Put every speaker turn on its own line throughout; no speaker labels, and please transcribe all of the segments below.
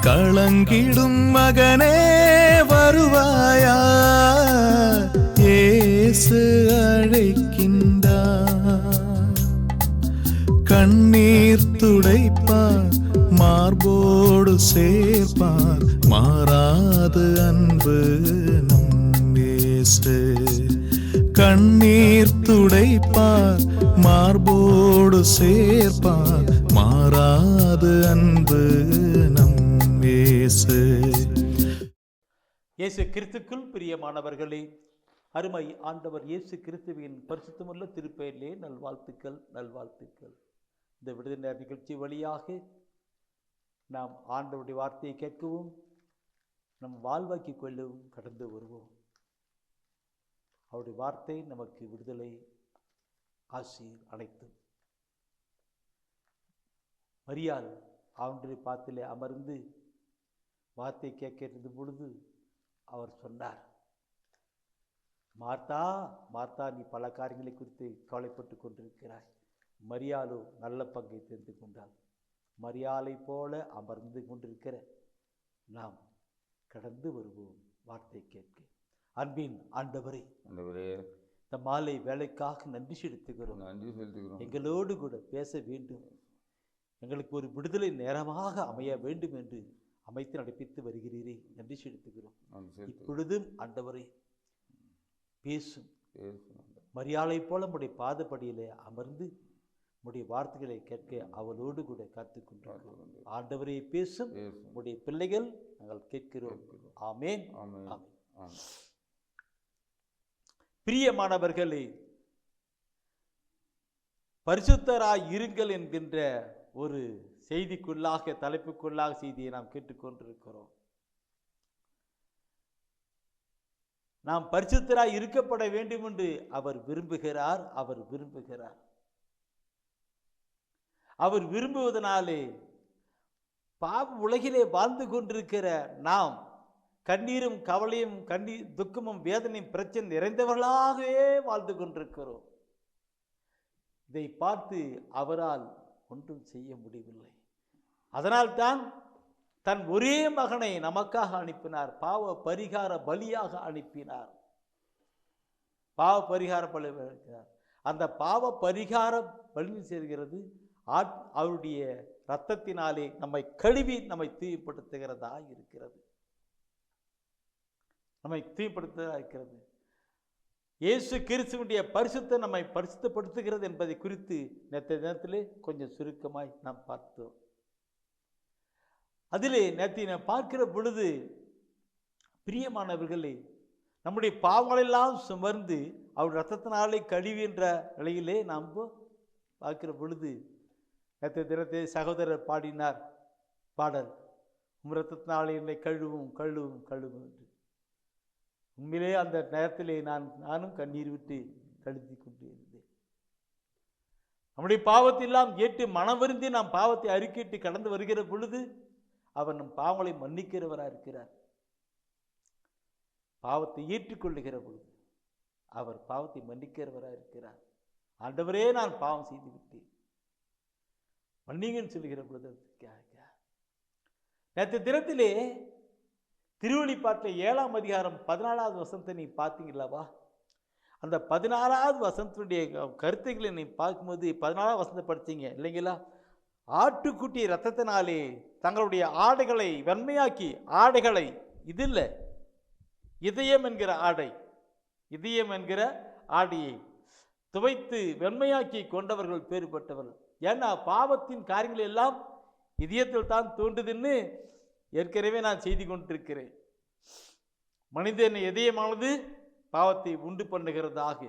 களங்கிடும் மகனே வருவாயா, இயேசு அழைக்கின்றார். கண்ணீர் துடைப்பார், மார்போடு சேர்ப்பார், மாறாது அன்பு நம் இயேசு. கண்ணீர் துடைப்பார், மார்போடு சேர்ப்பார், மாறாது அன்பு நம் இயேசு.
இயேசு கிறிஸ்துக்குள் பிரியமானவர்களே, அருமை ஆண்டவர் இயேசு கிறிஸ்துவின் பரிசுத்தமுள்ள திருப்பெயரிலே நல்வாழ்த்துக்கள். இந்த விடுதலை நிகழ்ச்சி வழியாக நாம் ஆண்டவருடைய வார்த்தையை கேட்கவும் நம் வாழ்வாக்கிக் கொள்ளவும் கடந்து வருவோம். அவருடைய வார்த்தை நமக்கு விடுதலை, ஆசீர் அனைத்தும். மரியாள் ஆண்டவருடைய பாத்திலே அமர்ந்து வார்த்தை கேட்கிறது பொழுது அவர் சொன்னார், மார்த்தா மார்த்தா, நீ பல காரியங்களை குறித்து கவலைப்பட்டு கொண்டிருக்கிறாய். மரியாளோ நல்ல பங்கை தெரிந்து கொண்டாள். மரியாளை போல அமர்ந்து கொண்டிருக்கிற நாம் கடந்து வருவோம் வார்த்தை கேட்க. அன்பின் ஆண்டவரே, இந்த மாலை வேலைக்காக நன்றி செலுத்துகிறோம். எங்களோடு கூட பேச வேண்டும், எங்களுக்கு ஒரு விடுதலை நேரமாக அமைய வேண்டும் என்று அமைத்து நடப்பித்து வருகிறீரே, நன்றி செலுத்துகிறோம். இப்பொழுதும் ஆண்டவரே பேசும். மரியாளை போல நம்முடைய பாதப்படியிலே அமர்ந்து நம்முடைய வார்த்தைகளை கேட்க அவளோடு கூட காத்துக்கொண்டிருக்கிறோம். ஆண்டவரே பேசும், நம்முடைய பிள்ளைகள் நாங்கள் கேட்கிறோம். ஆமேன், ஆமேன். பிரியமானவர்களே, பரிசுத்தராய் இருங்கள் என்கின்ற ஒரு செய்திக்குள்ளாக, தலைப்புக்குள்ளாக செய்தியை நாம் கேட்டுக்கொண்டிருக்கிறோம். நாம் பரிசுத்தராய் இருக்கப்பட வேண்டும் என்று அவர் விரும்புகிறார். அவர் விரும்புவதனாலே பாவ உலகிலே வாழ்ந்து கொண்டிருக்கிற நாம் கண்ணீரும் கவலையும் துக்கமும் வேதனையும் பிரச்சனை நிறைந்தவர்களாகவே வாழ்ந்து கொண்டிருக்கிறோம். இதை பார்த்து அவரால் ஒன்றும் செய்ய முடியவில்லை. அதனால்தான் தன் ஒரே மகனை நமக்காக அனுப்பினார். பாவ பரிகார பலியாக அனுப்பினார். அந்த பாவ பரிகார பலி செய்கிறது அவருடைய இரத்தத்தினாலே நம்மை கழுவி நம்மை தூய்மைப்படுத்துகிறதா இருக்கிறது. இயேசு கிறிஸ்துவினுடைய பரிசுத்தம் நம்மை பரிசுத்தப்படுத்துகிறது என்பதை குறித்து நேற்றைய தினத்திலே கொஞ்சம் சுருக்கமாய் நாம் பார்த்தோம். அதிலே நேற்று நாம் பார்க்கிற பொழுது, பிரியமானவர்களே, நம்முடைய பாவங்களெல்லாம் சுமர்ந்து அவர் இரத்தத்தினாலே கழுவின்ற நிலையிலே நாம் பார்க்கிற பொழுது, நேற்றைய தினத்தை சகோதரர் பாடினார் பாடல், இரத்தத்தினாலே என்னை கழுவும் கழுவும் கழுவும் என்று. உண்மையிலே அந்த நேரத்திலே நானும் கண்ணீர் விட்டு கழுத்தி கொண்டு இருந்தேன். நம்முடைய பாவத்தையெல்லாம் ஏற்று மனம் வருந்தி நாம் பாவத்தை அறிக்கையிட்டு கடந்து வருகிற பொழுது அவர் நம் பாவங்களை மன்னிக்கிறவராக இருக்கிறார். பாவத்தை ஏற்றுக்கொள்ளுகிற பொழுது அவர் பாவத்தை மன்னிக்கிறவராக இருக்கிறார். ஆண்டவரே, நான் பாவம் செய்து விட்டேன், மன்னிங்கன்னு சொல்லுகிற பொழுது நேற்று தினத்திலே திருவெளிப்பாட்டில் 7ஆம் அதிகாரம் 14வது வசனத்தை நீ பார்த்தீங்களாவா? அந்த 16வது வசனத்தினுடைய கருத்துக்களை நீ பார்க்கும்போது 14வது வசனத்தை படித்தீங்க இல்லைங்களா? ஆட்டுக்குட்டி இரத்தத்தினாலே தங்களுடைய ஆடைகளை வெண்மையாக்கி, ஆடைகளை இது இல்லை, இதயம் என்கிற ஆடையை துவைத்து வெண்மையாக்கி கொண்டவர்கள் பேறு பெற்றவர்கள். ஏன்னா பாவத்தின் காரியங்கள் எல்லாம் இதயத்தில் தான் தோன்றுதுன்னு ஏற்கனவே நான் செய்தி கொண்டிருக்கிறேன். மனிதன் இதயமானது பாவத்தை உண்டு பண்ணுகிறதாக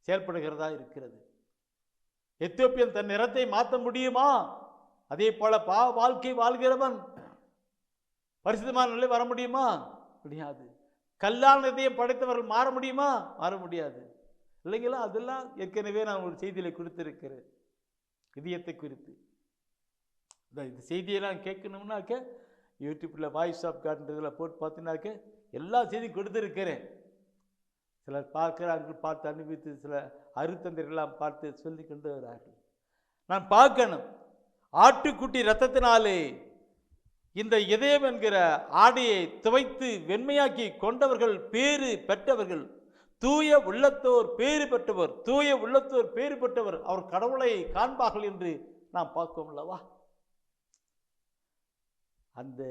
செயல்படுகிறதா இருக்கிறது. எத்தியோப்பியன் தன் நிறத்தை மாற்ற முடியுமா? அதே போல பாவ வாழ்க்கை வாழ்கிறவன் பரிசுத்தமான நிலை வர முடியுமா? முடியாது. கல்லான இதயம் படைத்தவர்கள் மாற முடியுமா? மாற முடியாது இல்லைங்களா? அதெல்லாம் ஏற்கனவே நான் ஒரு செய்தியில கொடுத்திருக்கிறேன் இதயத்தை குறித்து. இந்த செய்தியெல்லாம் கேட்கணும்னாக்க யூடியூப்பில் வாய்ஸ் ஆஃப் காட்ன்றதில் போட்டு பார்த்தீங்கன்னாக்க எல்லா செய்தியும் கொடுத்துருக்கிறேன். சிலர் பார்க்குறாங்க, பார்த்து அனுபவித்து, சில அருத்தந்தர்களெல்லாம் பார்த்து சொல்லி கொண்டு வரார்கள். நான் பார்க்கணும், ஆட்டுக்குட்டி இரத்தத்தினாலே இந்த இதயம் என்கிற ஆடையை துவைத்து வெண்மையாக்கி கொண்டவர்கள் பேறு பெற்றவர்கள். தூய உள்ளத்தோர் பேறு பெற்றவர், தூய உள்ளத்தோர் பேறு பெற்றவர், அவர் கடவுளை காண்பார்கள் என்று நாம் பார்ப்போம் அல்லவா? அந்த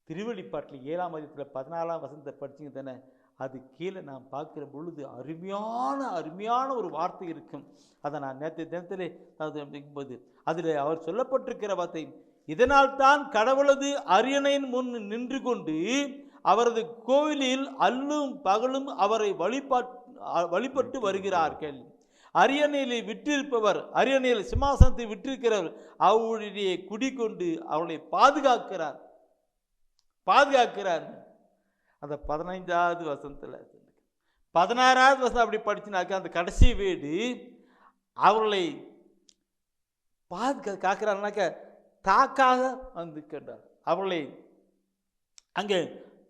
திருவெளிப்பாட்டில் 7ஆம் அதிகாரத்தில் 14ஆம் வசனத்தை படிச்சிங்க தானே, அது கீழே நாம் பார்க்கிற பொழுது அருமையான ஒரு வார்த்தை இருக்கும். அதை நான் நேற்று தினத்திலே போது அதில் அவர் சொல்லப்பட்டிருக்கிற வார்த்தை, இதனால் தான் கடவுளது அரியணையின் முன் நின்று கொண்டு அவரது கோவிலில் அல்லும் பகலும் அவரை வழிபட்டு வருகிறார்கள். அரியணையில் விற்றிருப்பவர், அரியணையில் சிம்மாசனத்தை விற்றிருக்கிறவர் அவருடைய குடி கொண்டு அவர்களை பாதுகாக்கிறார். அந்த 15வது வசனத்தில் 16வது வசனம் அப்படி படிச்சுனாக்க அந்த கடைசி வீடு அவர்களை காக்கிறாருனாக்க தாக்காக வந்து கேட்டார். அவர்களை அங்கே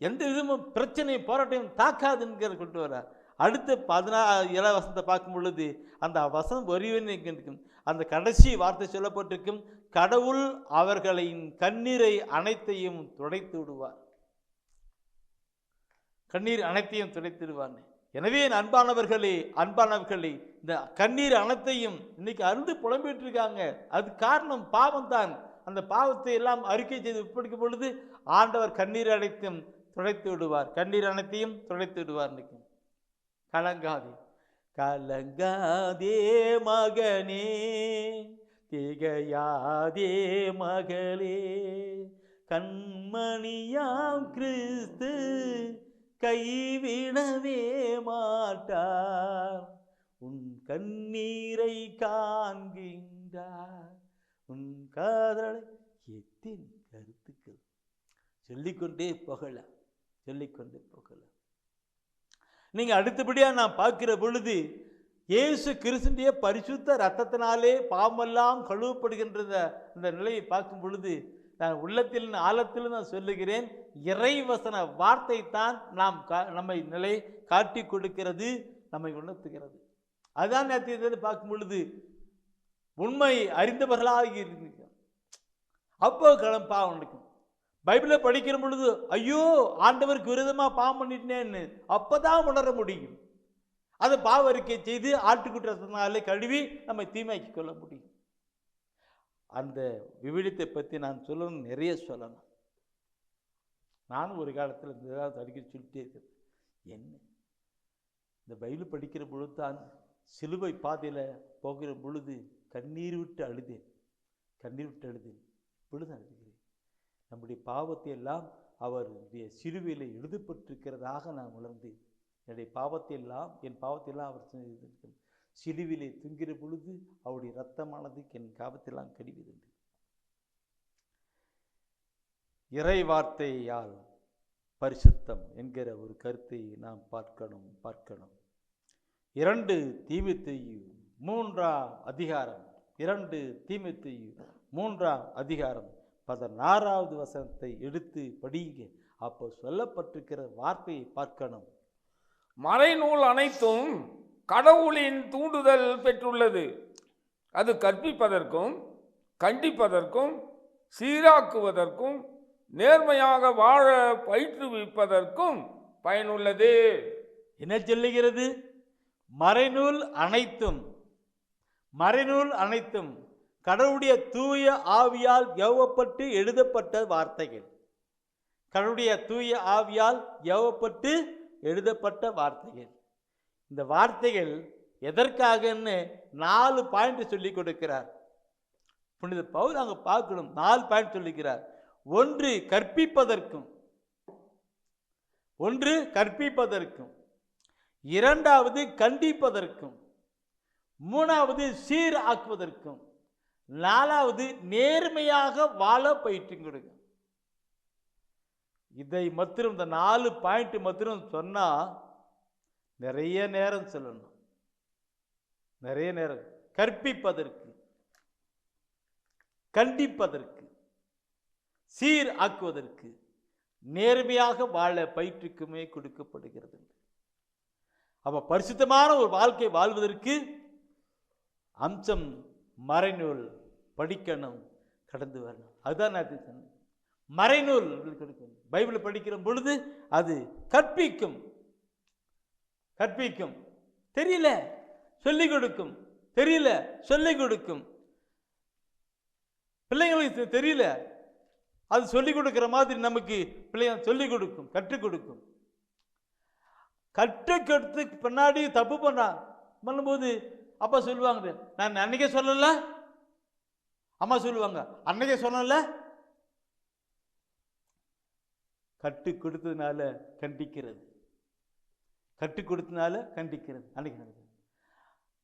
எந்த விதமும் பிரச்சனை போராட்டம் தாக்காதுங்கிற கொண்டு வர்றார். அடுத்த 17 வசனத்தை பார்க்கும் பொழுது அந்த வசனம் வரிவன் அந்த கடைசி வார்த்தை சொல்லப்பட்டிருக்கும், கடவுள் அவர்களின் கண்ணீரை அனைத்தையும் துடைத்து விடுவார். கண்ணீர் அனைத்தையும் துடைத்து விடுவார். எனவே அன்பானவர்களே, இந்த கண்ணீர் அனைத்தையும் இன்னைக்கு அருந்து புலம்பிட்டு இருக்காங்க. அது காரணம் பாவம் தான். அந்த பாவத்தை எல்லாம் அறிக்கை செய்து ஒப்படைக்கும் பொழுது ஆண்டவர் கண்ணீர் அனைத்தையும் துடைத்து விடுவார். கண்ணீர் அனைத்தையும் துடைத்து விடுவார். கலங்காதே மகனே, திகையாதே மகளே, கண்மணியாம் கிறிஸ்து கைவிடவே மாட்டார். உன் கண்ணீரை காண்கின்றார், உன் காதலை. எத்தனை கருத்துக்கள் சொல்லிக்கொண்டே போகலாம். நீங்க அடுத்தபடியா நான் பார்க்கிற பொழுது இயேசு கிறிஸ்துவின் பரிசுத்த இரத்தத்தினாலே பாவமெல்லாம் கழுவப்படுகின்ற இந்த நிலையை பார்க்கும் பொழுது நான் உள்ளத்தில் ஆழத்தில் நான் சொல்லுகிறேன், இறைவசன வார்த்தை தான் நம்மை நிலை காட்டி கொடுக்கிறது, நம்மை உணர்த்துகிறது. அதுதான் நேற்று பார்க்கும் பொழுது உண்மை அறிந்தவர்களாக இருந்தீங்க. அப்போ பாவம் நடக்கும். பைபிளை படிக்கிற பொழுது ஐயோ ஆண்டவருக்கு விரோதமாக பாவம் பண்ணிட்டேன்னு அப்போதான் உணர முடியும். அதை பாவ அறிக்கை செய்து ஆட்டுக்குற்றத்தினாலே கழுவி நம்மை தீமையாக்கி கொள்ள முடியும். அந்த விவிலியத்தை பற்றி நான் சொல்லணும், நிறைய சொல்லணும். நானும் ஒரு காலத்தில் இந்த ஏதாவது அடிக்கடி சொல்லிட்டே இருக்கிறேன். என்ன இந்த பைபிள் படிக்கிற பொழுது தான் சிலுவை பாதையில் போகிற பொழுது கண்ணீர் விட்டு அழுதேன். இப்பொழுது அழுகிறேன். நம்முடைய பாவத்தை எல்லாம் அவருடைய சிலுவையில் எழுதப்பட்டிருக்கிறதாக நான் உணர்ந்தேன். என்னுடைய பாவத்தை எல்லாம் அவர் சிலுவிலே துங்கிற பொழுது அவருடைய இரத்தமானது என் பாவத்தெல்லாம் கடிவிது. இறை வார்த்தையால் பரிசுத்தம் என்கிற ஒரு கருத்தை நாம் பார்க்கணும். 2 தீமோத்தேயு 3ஆம் அதிகாரம் 16வது வசனத்தை எடுத்து படிங்க. அப்போ சொல்லப்பட்டிருக்கிற வார்த்தையை பார்க்கணும்.
மறைநூல் அனைத்தும் கடவுளின் தூண்டுதல் பெற்றுள்ளது. அது கற்பிப்பதற்கும், கண்டிப்பதற்கும், சீராக்குவதற்கும், நேர்மையாக வாழ பயிற்றுவிப்பதற்கும் பயனுள்ளது.
என்ன சொல்லுகிறது? மறைநூல் அனைத்தும் கடவுளுடைய தூய ஆவியால் ஏவப்பட்டு எழுதப்பட்ட வார்த்தைகள். இந்த வார்த்தைகள் எதற்காகன்னு 4 பாயிண்ட் சொல்லி கொடுக்கிறார் புனித பவுல். அங்க பார்க்கணும், 4 பாயிண்ட் சொல்லிக்கிறார். 1 கற்பிப்பதற்கும், 2வது கண்டிப்பதற்கும், 3வது சீர் ஆக்குவதற்கும், 4வது நேர்மையாக வாழ பயிற்சி கொடுங்க. இதை மாத்திரம், இந்த 4 பாயிண்ட் மாத்திரம் சொன்னா நிறைய நேரம் சொல்லணும். கற்பிப்பதற்கு, கண்டிப்பதற்கு, சீர் ஆக்குவதற்கு, நேர்மையாக வாழ பயிற்றுக்குமே கொடுக்கப்படுகிறது. அப்ப பரிசுத்தமான ஒரு வாழ்க்கை வாழ்வதற்கு அம்சம் மறைநூல் படிக்கணும், கடந்து வரணும். அதுதான் நான் சொன்னேன். மறைநூல் கொடுக்கும். பைபிள் படிக்கிற பொழுது அது கற்பிக்கும். கற்பிக்கும். தெரியல சொல்லிக் கொடுக்கும். தெரியல சொல்லிக் கொடுக்கும். பிள்ளைங்களுக்கு தெரியல, அது சொல்லிக் கொடுக்கிற மாதிரி நமக்கு பிள்ளைங்க சொல்லிக் கொடுக்கும், கற்றுக் கொடுக்கும். கற்றுக்கிறதுக்கு பின்னாடி தப்பு பண்ணும்போது அப்பா சொல்லுவாங்க, நான் அன்னைக்கே சொல்லல, அம்மா சொல்லுவாங்க அன்னைக்கே சொல்லல. கற்றுக் கொடுத்ததுனால கண்டிக்கிறது, கற்றுக் கொடுத்ததுனால கண்டிக்கிறது. அன்னைக்கு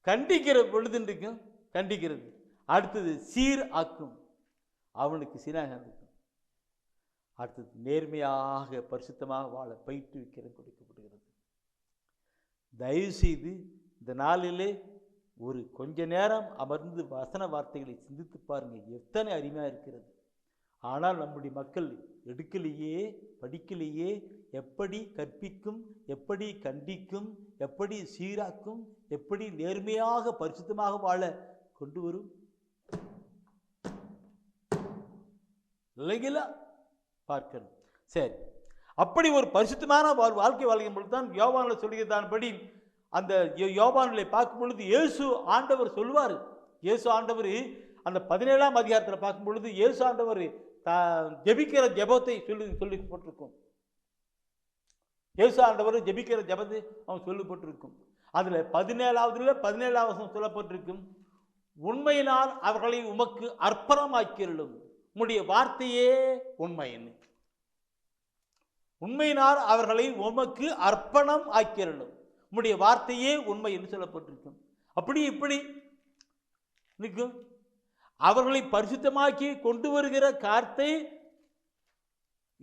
கண்டிக்கிற பொழுதுக்கும் கண்டிக்கிறது. அடுத்தது சீர் ஆக்கும், அவனுக்கு சீராக இருக்கும். அடுத்தது நேர்மையாக பரிசுத்தமாக வாழ பயிற்றுவிக்கிறது கொடுக்கப்படுகிறது. தயவு செய்து இந்த நாளிலே ஒரு கொஞ்ச நேரம் அமர்ந்து வசன வார்த்தைகளை சிந்தித்து பாருங்கள், எத்தனை அருமையாக இருக்கிறது. ஆனால் நம்முடைய மக்கள் எடுக்கலையே, படிக்கலையே. எப்படி கற்பிக்கும், எப்படி கண்டிக்கும், எப்படி சீராக்கும், எப்படி நேர்மையாக பரிசுத்தமாக வாழ கொண்டு வரும் இல்லைங்களா? பார்க்கணும். சரி, அப்படி ஒரு பரிசுத்தமான வாழ்க்கை வாழ்க்கும் பொழுது தான் யோவானில் சொல்கிறதான்படி அந்த யோவானிலே பார்க்கும் பொழுது இயேசு ஆண்டவர் சொல்வார். இயேசு ஆண்டவர் அந்த 17ஆம் அதிகாரத்தில் பார்க்கும் பொழுது இயேசு ஆண்டவர் ஜெபிக்கிற ஜெபத்தை சொல்லப்பட்டிருக்கும். இயேசு ஆண்டவர் ஜெபிக்கிற ஜெபத்தை அவன் சொல்லப்பட்டிருக்கும். அதில் 17வது சொல்லப்பட்டிருக்கும், உண்மையினால் அவர்களை உமக்கு அர்ப்பணமாக்கியிருளும், உம்முடைய வார்த்தையே உண்மை. உண்மையினால் அவர்களை உமக்கு அர்ப்பணம் ஆக்கியிருளும், உம்முடைய வார்த்தையே உண்மை என்று சொல்லப்பட்டிருக்கும். அப்படி இப்படி நிற்கும். அவர்களை பரிசுத்தமாக்கி கொண்டு வருகிற வார்த்தை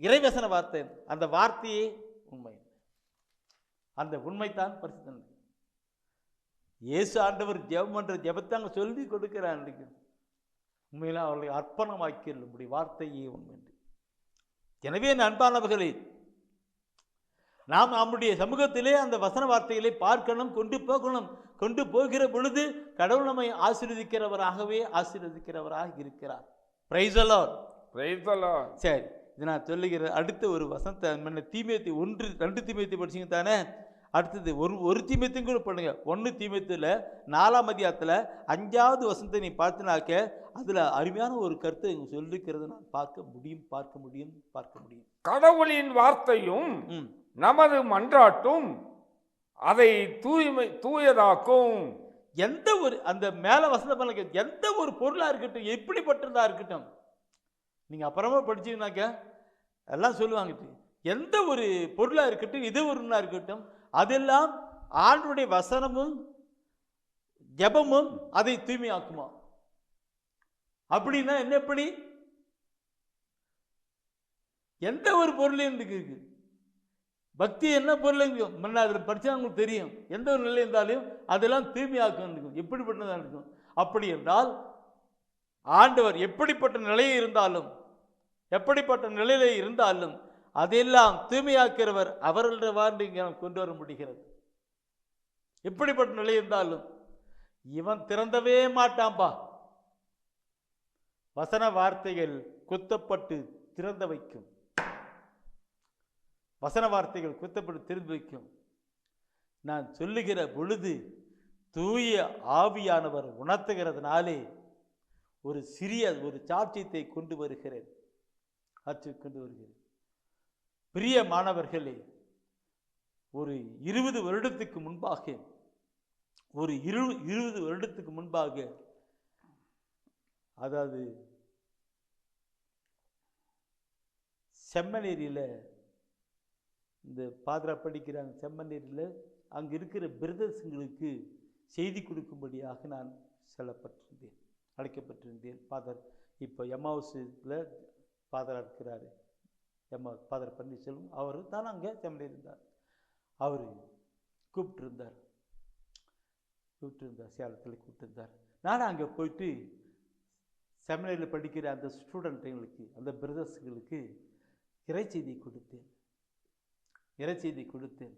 இறைவசன வார்த்தை. அந்த வார்த்தையே உண்மை. அந்த உண்மைத்தான் பரிசுத்தம். இயேசு ஆண்டவர் ஜெபம் என்ற ஜெபத்தாங்க சொல்லி கொடுக்கிறான். உண்மையில அவர்களை அர்ப்பணமாக்கி நம்முடைய வார்த்தையே உண்மை. எனவே அன்பானவர்களே, நாம் நம்முடைய சமூகத்திலே அந்த வசன வார்த்தைகளை பார்க்கணும், கொண்டு போகணும். கொண்டு போகிற பொழுது கடவுள் நம்மை ஆசீர்வதிக்கிறவராகவே ஆசீர்வதிக்கிறவராக இருக்கிறார். Price the Lord.
Praise the Lord.
சரி, இது நான் சொல்லுகிற அடுத்த ஒரு வசனத்தை தீமோத்தேயு 1-2 தீமோத்தேயு படிச்சீங்க தானே? அடுத்தது ஒரு தீமோத்தேயு கூட பண்ணுங்க. 1 தீமோத்தேயுல 4ஆம் அதிகாரத்தில் 5வது வசனத்தை நீ பார்த்தினாக்க அதில் அருமையான ஒரு கருத்தை சொல்லிருக்கிறது நான் பார்க்க முடியும்.
கடவுளின் வார்த்தையும் நமது மன்றாட்டும் அதை தூயதாக்கும்.
எந்த ஒரு அந்த மேல வசந்த எந்த ஒரு பொருளா இருக்கட்டும், எப்படிப்பட்டதா இருக்கட்டும், நீங்க அப்புறமா படிச்சீங்கன்னாக்க எல்லாம் சொல்லுவாங்க, எந்த ஒரு பொருளா இருக்கட்டும், இது ஒருனா இருக்கட்டும், அதெல்லாம் ஆண்டவருடைய வசனமும் ஜெபமும் அதை தூய்மையாக்குமா. அப்படின்னா என்ன? எப்படி எந்த ஒரு பொருளையும் இருக்கு, பக்தி என்ன பொருள் அதில் படித்தா உங்களுக்கு தெரியும். எந்த ஒரு நிலை இருந்தாலும் அதெல்லாம் தூய்மையாக்கும் இருக்கும். எப்படிப்பட்டதாக இருக்கும்? அப்படி என்றால் ஆண்டவர் எப்படிப்பட்ட நிலையில் இருந்தாலும் அதெல்லாம் தூய்மையாக்கிறவர் அவர்கள வாழ்ந்து கொண்டு வர முடிகிறது. எப்படிப்பட்ட நிலை இருந்தாலும் இவன் திறந்தவே மாட்டான்பா. வசன வார்த்தைகள் குத்தப்பட்டு திறந்த வைக்கும். வசன வார்த்தைகள் குத்தப்பட்டு திறந்து வைக்கும். நான் சொல்லுகிற பொழுது தூய ஆவியானவர் உணர்த்துகிறதுனாலே ஒரு சாட்சியத்தை கொண்டு வருகிறேன். பிரிய மாணவர்களே, ஒரு 20 வருடத்துக்கு முன்பாக அதாவது செம்மனேரியில் இந்த பாத்ரா படிக்கிறாங்க. செம்மனேரியில் அங்கே இருக்கிற பிரதர்ஸுங்களுக்கு செய்தி கொடுக்கும்படியாக நான் அழைக்கப்பட்டிருந்தேன். ஃபாதர் இப்போ எம்மாவுஸில் ஃபாதராக இருக்கிறார். ஃபாதர் பன்னீர்செல்வம் அவர் தான் அங்கே செம்மனேரி இருந்தார். அவர் கூப்பிட்டுருந்தார், சேலத்தில் கூப்பிட்டுருந்தார். நானும் அங்கே போயிட்டு செமினரியில் படிக்கிற அந்த ஸ்டூடெண்ட்டுங்களுக்கு, அந்த பிரதர்ஸுங்களுக்கு இறைச்செய்தி கொடுத்தேன்.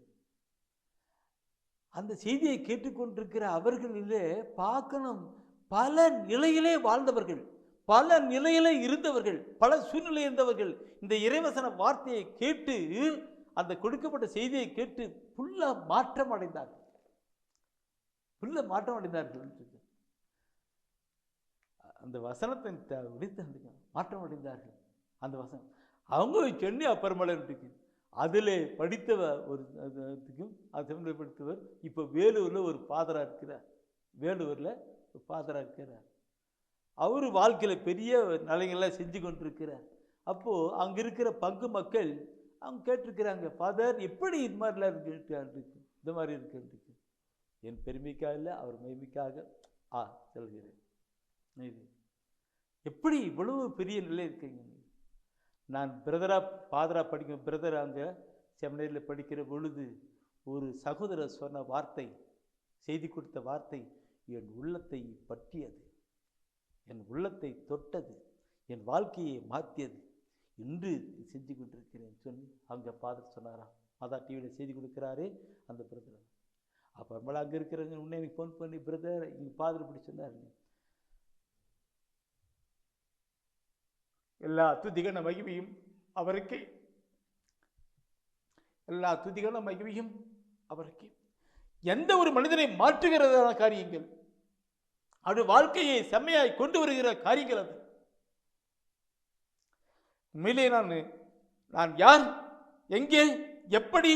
அந்த செய்தியை கேட்டுக்கொண்டிருக்கிற அவர்களிலே பார்க்கணும், பல நிலையிலே வாழ்ந்தவர்கள், பல நிலையில இருந்தவர்கள், பல சூழ்நிலை இருந்தவர்கள் இந்த இறைவசன வார்த்தையை கேட்டு, அந்த கொடுக்கப்பட்ட செய்தியை கேட்டு புல்ல மாற்றம் அடைந்தார்கள். புல்ல மாற்றம் அடைந்தார்கள். அந்த வசனத்தை விடுத்து மாற்றம் அடைந்தார்கள். அந்த வசனம் அவங்க சென்னை அப்பறமலைக்கு அதில் படித்தவ ஒரு அது படித்தவர் இப்போ வேலூரில் ஒரு ஃபாதராக இருக்கிறார். வேலூரில் ஒரு ஃபாதராக இருக்கிறார். அவர் வாழ்க்கையில் பெரிய நிலைகள்லாம் செஞ்சு கொண்டிருக்கிறார். அப்போது அங்கே இருக்கிற பங்கு மக்கள் அவங்க கேட்டிருக்கிறாங்க, ஃபாதர் எப்படி இது மாதிரிலாம் இருக்கு, இந்த மாதிரி இருக்கு. என் பெருமைக்காக இல்லை, அவர் மகிமைக்காக சொல்கிறேன். எப்படி இவ்வளவு பெரிய நிலை இருக்கீங்க? நான் ஃபாதரா படிக்கும் பிரதர் அங்கே செமினரியில் படிக்கிற பொழுது ஒரு சகோதரர் சொன்ன வார்த்தை, செய்தி கொடுத்த வார்த்தை என் உள்ளத்தை பற்றியது, என் உள்ளத்தை தொட்டது, என் வாழ்க்கையை மாற்றியது. இன்று செஞ்சு கொண்டிருக்கிறேன் சொல்லி அங்கே ஃபாதர் சொன்னாராம். மாதா டிவியில் செய்தி கொடுக்குறாரு அந்த பிரதர். அப்புறமேல அங்கே இருக்கிறவங்க உடனே எனக்கு ஃபோன் பண்ணி, பிரதர் இங்கே ஃபாதர் இப்படி சொன்னார், எல்லா துதிகன மகிமையும் அவருக்கு, எல்லா துதிகன மகிமையும் அவருக்கு. எந்த ஒரு மனிதனை மாற்றுகிறதான காரியங்கள், அது வாழ்க்கையை செம்மையாய் கொண்டு வருகிற காரியங்கள். அது உண்மையிலே நான் யார், எங்கே, எப்படி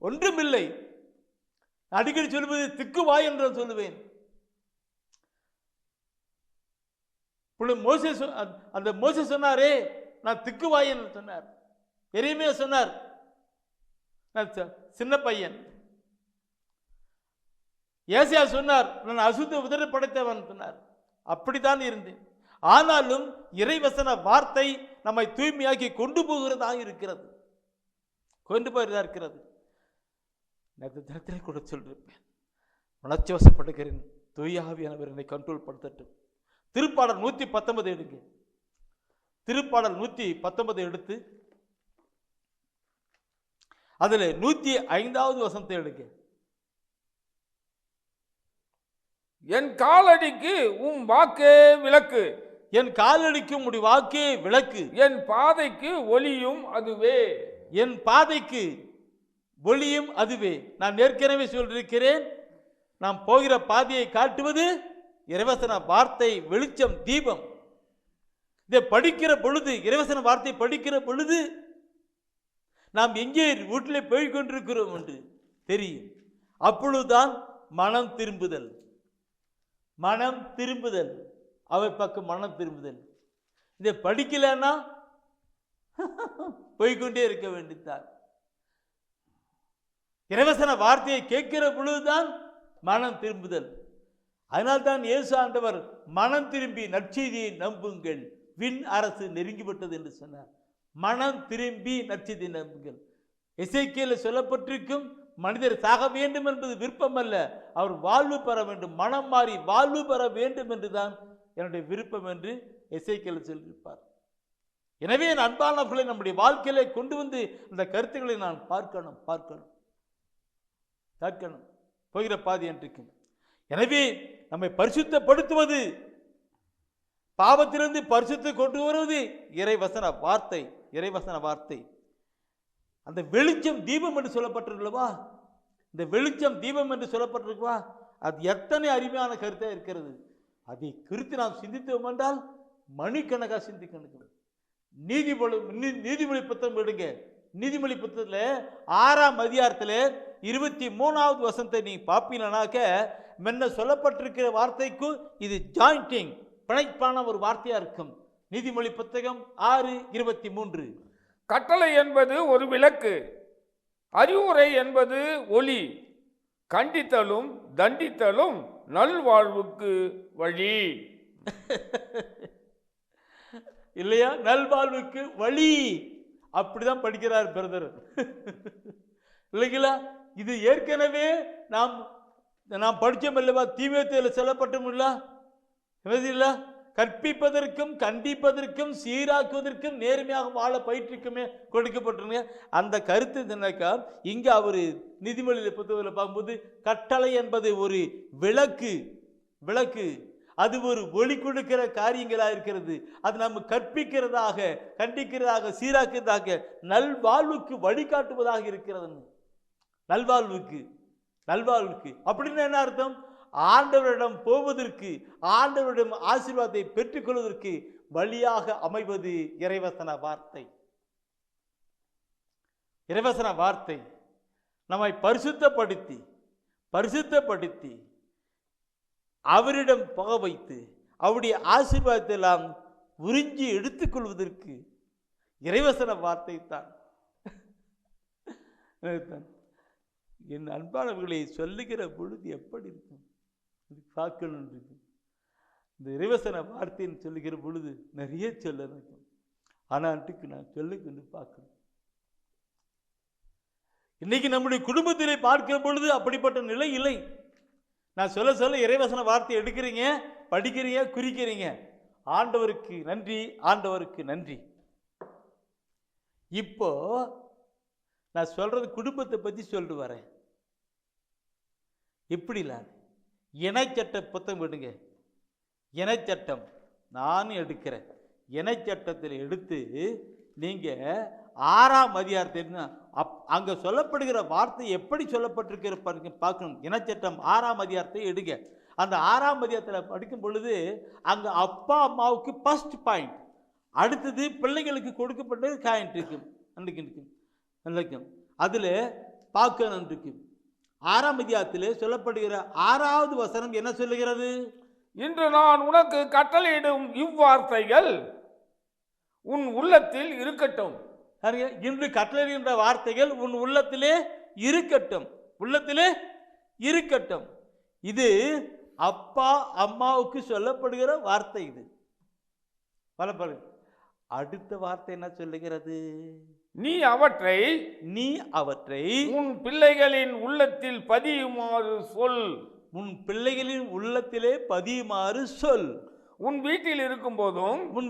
ஒன்றுமில்லை. அடிக்கடி சொல்வது திக்குவாய் என்று சொல்லுவேன். அந்த மோசே சொன்னாரே, நான் திக்குவாய் என்று சொன்னார். எரேமியா சொன்னார், நான் சின்ன பையன். ஏசாயா சொன்னார், நான் அசுத்த உதர படைத்தவன் சொன்னார். அப்படித்தான் இருந்தேன். ஆனாலும் இறைவசன வார்த்தை நம்மை தூய்மையாக்கி கொண்டு போகிறதா இருக்கிறது, கொண்டு போகிறதா இருக்கிறது. தினத்திலே கூட சொல்லிருப்பேன், உணர்ச்சி வசப்படுகிறேன், தூய ஆவியானவர் என்னை கண்ட்ரோல் படுத்தட்டும். திருப்பாடல் 119 எடுங்க. திருப்பாடல் 119 எடுத்து அதுல 105வது வசனத்தை எடுங்க.
என் காலடிக்கு உம் வாக்கே விளக்கு,
என் காலடிக்கு உம்முடைய வாக்கே விளக்கு,
என் பாதைக்கு ஒளியும் அதுவே,
என் பாதைக்கு ஒளியும் அதுவே. நான் ஏற்கனவே சொல்லியிருக்கிறேன், நாம் போகிற பாதையை காட்டுவது இறைவசன வார்த்தை, வெளிச்சம், தீபம். இதை படிக்கிற பொழுது, இறைவசன வார்த்தை படிக்கிற பொழுது நாம் எங்கே வீட்டிலே போய் கொண்டிருக்கிறோம் என்று தெரியும். அப்பொழுதுதான் மனம் திரும்புதல், மனம் திரும்புதல், அவர் பக்கம் மனம் திரும்புதல். இதை படிக்கலன்னா போய்கொண்டே இருக்க வேண்டியதுதான். இறைவசன வார்த்தையை கேட்கிற பொழுதுதான் மனம் திரும்புதல். அதனால்தான் இயேசு ஆண்டவர் மனம் திரும்பி நற்செய்தியை நம்புங்கள், விண் அரசு நெருங்கிவிட்டது என்று சொன்னார். மனம் திரும்பி நற்செய்தியை நம்புங்கள். எசேக்கியேலில் சொல்லப்பட்டிருக்கும், மனிதர் சாக வேண்டும் என்பது விருப்பம் அல்ல, அவர் வாழ்வு பெற வேண்டும், மனம் மாறி வாழ்வு பெற வேண்டும் என்றுதான் என்னுடைய விருப்பம் என்று எசேக்கியேலில் சொல்லியிருப்பார். எனவே என் அன்பானவர்களை நம்முடைய வாழ்க்கையில கொண்டு வந்து அந்த கருத்துக்களை நான் பார்க்கணும் போகிற பாதி என்று. எனவே நம்மை பரிசுத்தப்படுத்துவது, பாவத்திலிருந்து பரிசுத்தை கொண்டு வருவது இறைவசன வார்த்தை. இறைவசன வார்த்தை அந்த வெளிச்சம் தீபம் என்று சொல்லப்பட்டிருக்கவா, இந்த வெளிச்சம் தீபம் என்று சொல்லப்பட்டிருக்கவா, அது எத்தனை அருமையான கருத்தாக இருக்கிறது. அதை குறித்து நாம் சிந்தித்தோம் என்றால் மணிக்கணக்காக சிந்திக்கணும். நீதிமொழி புத்தகம் எடுங்க. நீதிமொழி புத்தகத்தில் 6ஆம் அதிகாரத்தில் 23வது வசனத்தை நீ பார்ப்பீனாக்க, முன்ன சொல்லப்பட்டிருக்கிற வார்த்தைக்கு இது ஜாயிண்டிங், பிணைப்பான ஒரு வார்த்தையா இருக்கும். நீதிமொழி புத்தகம் 6:23.
கட்டளை என்பது ஒரு விளக்கு, அறிவுரை என்பது ஒளி, கண்டித்தலும் தண்டித்தலும் நல்வாழ்வுக்கு வழி.
இல்லையா? நல்வாழ்வுக்கு வழி. அப்படிதான் படிக்கிறார் பிரதர், இல்லைங்களா? இது ஏற்கனவே நாம் படித்தோம் அல்லவா? தீமோத்தேயுவில் சொல்லப்பட்டோம்ல, கற்பிப்பதற்கும் கண்டிப்பதற்கும் சீராக்குவதற்கும் நேர்மையாக வாழ பயிற்றுக்குமே கொடுக்கப்பட்டிருங்க. அந்த கருத்து என்னக்கா, இங்க அவரு நீதிமொழியில புத்தகத்தில் பார்க்கும்போது கட்டளை என்பது ஒரு விளக்கு, அது ஒரு ஒளி கொடுக்கிற காரியங்களாக இருக்கிறது. அது நம்ம கற்பிக்கிறதாக, கண்டிக்கிறதாக, சீராக்கிறதாக, நல்வாழ்வுக்கு வழிகாட்டுவதாக இருக்கிறது. நல்வாழ்வுக்கு அப்படின்னு என்ன அர்த்தம்? ஆண்டவரிடம் போவதற்கு, ஆண்டவரிடம் ஆசீர்வாதத்தை பெற்றுக்கொள்வதற்கு வழியாக அமைவது இறைவசன வார்த்தை. இறைவசன வார்த்தை நம்மை பரிசுத்தப்படுத்தி அவரிடம் போக வைத்து அவருடைய ஆசீர்வாதத்தை எல்லாம் உறிஞ்சி எடுத்துக்கொள்வதற்கு இறைவசன வார்த்தை தான். என் அன்பானவர்களை சொல்லுகிற பொழுது எப்படி இருக்கும் பார்க்கணும். இந்த இறைவசன வார்த்தைன்னு சொல்லுகிற பொழுது நிறைய சொல்ல இருக்கும். ஆனாட்டுக்கு நான் சொல்லிக்கொண்டு பார்க்கணும். இன்னைக்கு நம்முடைய குடும்பத்திலே பார்க்கிற பொழுது அப்படிப்பட்ட நிலை இல்லை. நான் சொல்ல இறைவசன வார்த்தை எடுக்கிறீங்க, படிக்கிறீங்க, குறிக்கிறீங்க. ஆண்டவருக்கு நன்றி, ஆண்டவருக்கு நன்றி. இப்போ நான் சொல்றது குடும்பத்தை பற்றி சொல்லிட்டு வரேன். எப்படில இணைச்சட்ட புத்தகம் எடுங்க. இணைச்சட்டம் நானும் எடுக்கிறேன். இணைச்சட்டத்தில் எடுத்து நீங்க 6ஆம் அதிகாரத்தில் அங்க சொல்லப்படுகிற வார்த்தை எப்படி சொல்லப்பட்டிருக்கிற பார்க்கணும். இனச்சட்டம் 6ஆம் அதிகாரத்தை எடுங்க. அந்த 6ஆம் அதிகாரத்தில் படிக்கும் பொழுது அங்க அப்பா அம்மாவுக்கு ஃபர்ஸ்ட் பாயிண்ட், அடுத்தது பிள்ளைகளுக்கு கொடுக்கப்பட்டது பாயிண்ட் இருக்கும். அதுல பார்க்கணும் இருக்கு. 6ஆம் அதிகாரத்தில் சொல்லப்படுகிற 6வது வசனம் என்ன சொல்லுகிறது?
இன்று நான் உனக்கு கட்டளையிடும் இவ்வார்த்தைகள் உன் உள்ளத்தில் இருக்கட்டும்.
இன்று கட்டளையிடுகின்ற வார்த்தைகள் உன் உள்ளத்திலே இருக்கட்டும். இது அப்பா அம்மாவுக்கு சொல்லப்படுகிற வார்த்தை. இது அடுத்த வார்த்தை என்ன சொல்லுகிறது?
நீ அவற்றை உன் பிள்ளைகளின் உள்ளத்தில் பதியுமாறு சொல்.
உன் பிள்ளைகளின் உள்ளத்திலே பதியுமாறு சொல்.
உன் வீட்டில் இருக்கும் போதும்,
உன்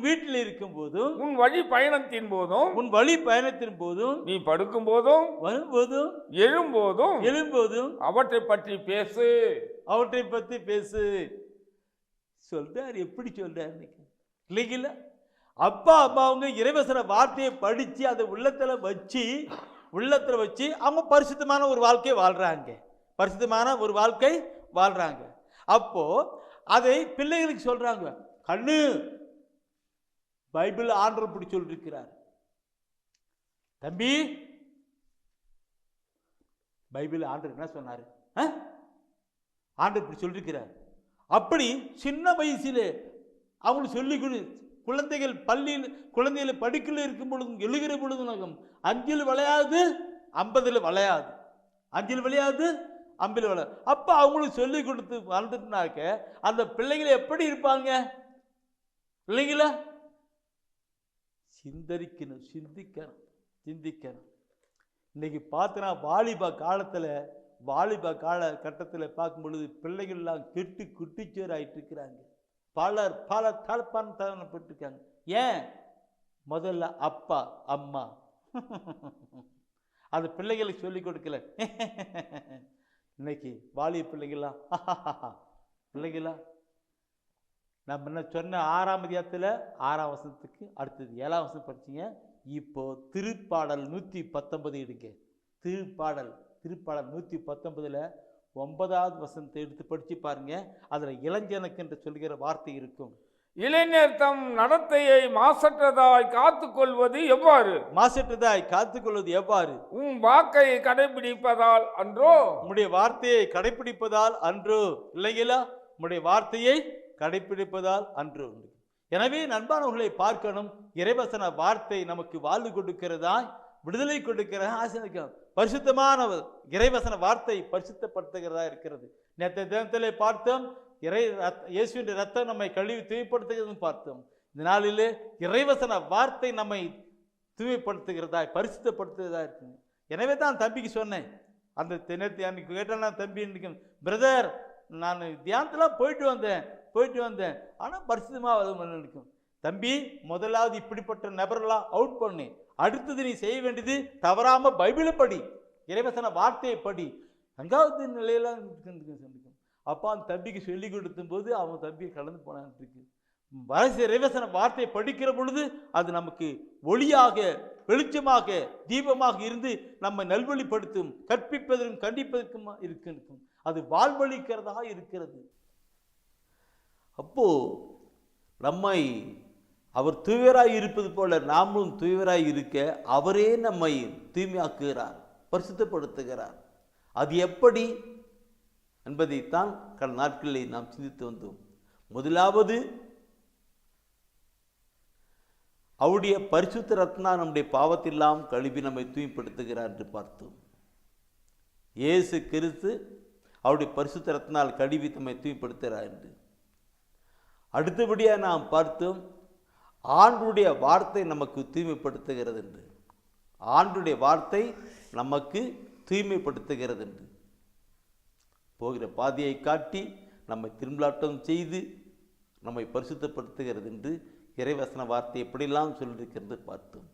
வழி பயணத்தின் போதும், நீ படுக்கும் போதும்,
வரும்போதும், எழும்போதும்
அவற்றை பற்றி பேசு.
சொல்றார். எப்படி சொல்றார் இல்லைங்களா? அப்பா அம்மாவுங்க இறைவசன வார்த்தையை படிச்சு அதை உள்ளத்துல வச்சு அவங்க பரிசுத்தமான ஒரு வாழ்க்கை வாழ்றாங்க. அப்போ அதை பிள்ளைகளுக்கு சொல்றாங்க. கண்ணு, பைபிள் ஆண்டவர் இப்படி சொல்லிருக்கிறார். தம்பி, பைபிள் ஆண்டவர் என்ன சொன்னாரு? ஆண்டவர் இப்படி சொல்லிருக்கிறார். அப்படி சின்ன வயசிலே அவங்களுக்கு சொல்லி குழந்தைகள் படிக்கல இருக்கும் பொழுது, எழுகிற பொழுது 5 விளையாது 50 விளையாது, 5 விளையாது 50 விளையாது. அப்ப அவங்களுக்கு சொல்லி கொடுத்து வளர்ந்துட்டுனாக்க அந்த பிள்ளைகளை எப்படி இருப்பாங்க இல்லைங்களா? சிந்திக்கணும். இன்னைக்கு பார்த்தனா வாலிப காலகட்டத்தில் பார்க்கும் பொழுது பிள்ளைகள் எல்லாம் கெட்டு குட்டிச்சோர் ஆயிட்டு இருக்கிறாங்க. பல தரப்பட்டிருக்காங்க. ஏன்? முதல்ல அப்பா அம்மா அந்த பிள்ளைகளுக்கு சொல்லிக் கொடுக்கல. இன்னைக்கு வாலிய பிள்ளைங்களா நம்ம என்ன சொன்ன 6ஆம் அதிகாரத்தில் 6ஆம் வசனத்துக்கு அடுத்தது 7ஆம் வசனம் படிச்சிங்க. இப்போ திருப்பாடல் 119 எடுங்க. திருப்பாடல் 119 9வது வசனத்தை எடுத்து படிச்சு பாருங்க. அதுல இளைஞனுக்கு என்று சொல்கிற வார்த்தை இருக்கும்.
இளைஞர் தம் நடத்தையை மாசற்றதாய் காத்துக்கொள்வது எவ்வாறு? உன் வாக்கை கடைபிடிப்பதால் அன்றோ?
உம்முடைய வார்த்தையை கடைபிடிப்பதால் அன்றோ? இல்லைங்களா? உம்முடைய வார்த்தையை கடைபிடிப்பதால் அன்றோ. எனவே நண்பானவர்களை பார்க்கணும். இறைவசன வார்த்தை நமக்கு வாழ்வு கொடுக்கிறதாய், விடுதலை கொடுக்கிறதா, ஆசீர்வதிக்கும். பரிசுத்தமான இறைவசன வார்த்தை பரிசுத்தப்படுத்துகிறதா இருக்கிறது. நேற்று தினத்திலே பார்த்தோம், இயேசுவின் ரத்தம் நம்மை கழுவி தூய்மைப்படுத்துகிறது பார்த்தோம். இந்த நாளிலே இறைவசன வார்த்தை நம்மை தூய்மைப்படுத்துகிறதா, பரிசுத்தப்படுத்துகிறதா இருக்கு. எனவே தான் தம்பிக்கு சொன்னேன். அந்த நேற்று அன்னைக்கு கேட்டால் தம்பி பிரதர், நான் தியானத்தெல்லாம் போயிட்டு வந்தேன் ஆனால் பரிசுத்தமாக நினைக்கும். தம்பி, முதலாவது இப்படிப்பட்ட நபர்களாக அவுட் பண்ணு. அடுத்தது நீ செய்ய வேண்டியது தவறாம பைபிளை படி, இறைவசன வார்த்தையை படி. 2வது நிலையில அப்பா அந்த தம்பிக்கு சொல்லி கொடுத்தும் போது அவன் தம்பியை கடந்து போனான் இருக்கு. இறைவசன வார்த்தையை படிக்கிற பொழுது அது நமக்கு ஒளியாக, வெளிச்சமாக, தீபமாக இருந்து நம்மை நல்வழிப்படுத்தும், கற்பிப்பதற்கும் கண்டிப்பதற்கும் இருக்கும். அது வாழ்வழிக்கிறதாக இருக்கிறது. அப்போ நம்மை அவர் தூயராய் இருப்பது போல நாமும் தூயராய் இருக்க அவரே நம்மை தூய்மையாக்குகிறார், பரிசுத்தப்படுத்துகிறார். அது எப்படி என்பதைத்தான் கடந்த நாட்களில் நாம் சிந்தித்து வந்தோம். முதலாவது, அவருடைய பரிசுத்த ரத்னா நம்முடைய பாவத்தெல்லாம் கழுவி நம்மை தூய்மைப்படுத்துகிறார் என்று பார்த்தோம். இயேசு கிறிஸ்து அவருடைய பரிசுத்த ரத்னால் கழுவி நம்மை தூய்மைப்படுத்துகிறார் என்று. அடுத்தபடியாக நாம் பார்த்தோம், ஆண்டவருடைய வார்த்தை நமக்கு தூய்மைப்படுத்துகிறது என்று. ஆண்டவருடைய வார்த்தை நமக்கு தூய்மைப்படுத்துகிறது என்று. போகிற பாதையை காட்டி நம்மை திரும்பலாட்டம் செய்து நம்மை பரிசுத்தப்படுத்துகிறது என்று இறைவசன வார்த்தை எப்படியெல்லாம் சொல்லியிருக்கிறது பார்த்தோம்.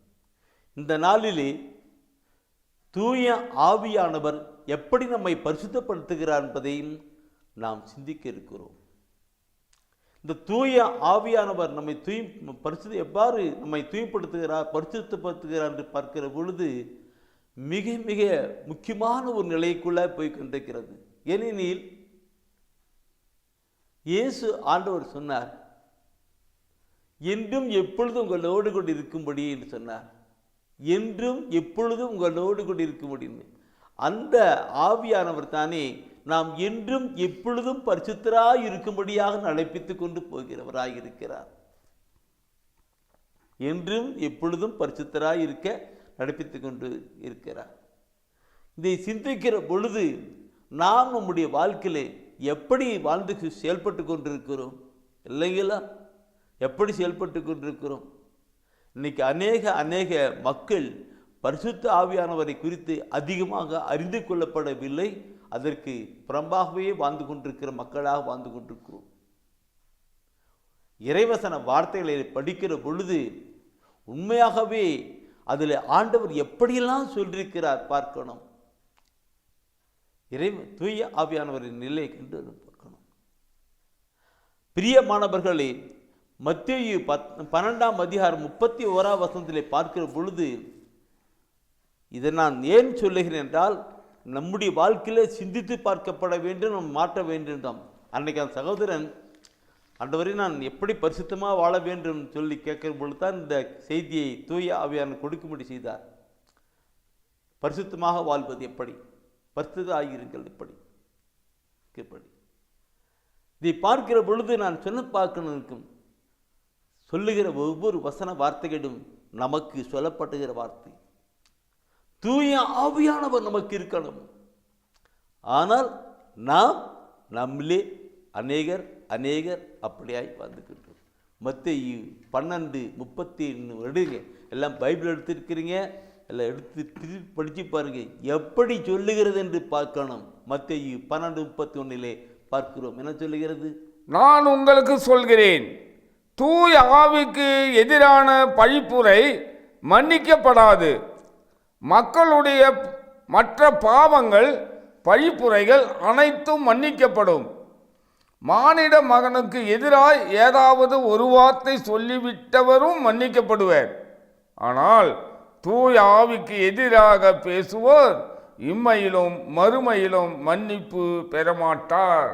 இந்த நாளிலே தூய ஆவியானவர் எப்படி நம்மை பரிசுத்தப்படுத்துகிறார் என்பதையும் நாம் சிந்திக்க இருக்கிறோம். இந்த தூய ஆவியானவர் நம்மை எவ்வாறு நம்மை தூய்மைப்படுத்துகிறார், பரிசுத்தப்படுத்துகிறார் என்று பார்க்கிற பொழுது மிக மிக முக்கியமான ஒரு நிலைக்குள்ளே போய் கொண்டிருக்கிறது. ஏனெனில் இயேசு ஆண்டவர் சொன்னார், என்றும் எப்பொழுதும் உங்களோடு கொண்டு இருக்கும்படி என்று சொன்னார். என்றும் எப்பொழுதும் உங்களோடு கொண்டு இருக்கும்படி. அந்த ஆவியானவர் தானே நாம் என்றும் எப்பொழுதும் பரிசுத்தராய் இருக்கும்படியாக நடப்பித்துக் கொண்டு போகிறவராய் இருக்கிறார். என்றும் எப்பொழுதும் பரிசுத்தராய் இருக்க நடப்பித்துக் கொண்டு இருக்கிறார். இதை சிந்திக்கிற பொழுது நாம் நம்முடைய வாழ்க்கையிலே எப்படி வாழ்ந்து செயல்பட்டு கொண்டிருக்கிறோம் இல்லைங்களா? எப்படி செயல்பட்டு கொண்டிருக்கிறோம்? இன்னைக்கு அநேக மக்கள் பரிசுத்த ஆவியானவரை குறித்து அதிகமாக அறிந்து கொள்ளப்படவில்லை. அதற்கு புறம்பாகவே வாழ்ந்து கொண்டிருக்கிற மக்களாக வாழ்ந்து கொண்டிருக்கிறோம். இறைவசன வார்த்தைகளை படிக்கிற பொழுது உண்மையாகவே அதில் ஆண்டவர் எப்படியெல்லாம் சொல்லியிருக்கிறார் பார்க்கணும். தூய ஆவியானவரின் நிலை கண்டு பார்க்கணும். பிரியமானவர்களே, மத்தேயு 12ஆம் அதிகாரம் 31ஆம் வசனத்திலே பார்க்கிற பொழுது இதை நான் ஏன் சொல்லுகிறேன் என்றால், நம்முடைய வாழ்க்கையிலே சிந்தித்து பார்க்கப்பட வேண்டும், நம்ம மாற்ற வேண்டும். அன்னைக்கு அந்த சகோதரன் ஆண்டவரை நான் எப்படி பரிசுத்தமாக வாழ வேண்டும் சொல்லி கேட்கிற பொழுது தான் இந்த செய்தியை தூய ஆவியானவர் கொடுக்கும்படி செய்தார். பரிசுத்தமாக வாழ்வது எப்படி, பரிசுத்த ஆகியிருங்கள் எப்படி. இதை பார்க்கிற பொழுது நான் சொன்ன பார்க்கணும், சொல்லுகிற ஒவ்வொரு வசன வார்த்தைகளும் நமக்கு சொல்லப்படுகிற வார்த்தை. தூய ஆவியானவர் நமக்கு இருக்கணும். ஆனால் நாம் நம்மளே அநேகர் அப்படியாய் வந்துக்கிட்டோம். மத்தேயு 12:31 எடுங்க. எல்லாம் பைபிள் எடுத்துருக்கிறீங்க, எல்லாம் எடுத்து படித்து பாருங்க, எப்படி சொல்லுகிறது என்று பார்க்கணும். மத்தேயு 12:31 பார்க்கிறோம். என்ன சொல்லுகிறது?
நான் உங்களுக்கு சொல்கிறேன், தூய ஆவிக்கு எதிரான பழிப்புரை மன்னிக்கப்படாது. மக்களுடைய மற்ற பாவங்கள், பழிப்புரைகள் அனைத்தும் மன்னிக்கப்படும். மானிட மகனுக்கு எதிராய் ஏதாவது ஒரு வார்த்தை சொல்லிவிட்டவரும் மன்னிக்கப்படுவார். ஆனால் தூய ஆவிக்கு எதிராக பேசுவோர் இம்மையிலும் மறுமையிலும் மன்னிப்பு பெறமாட்டார்.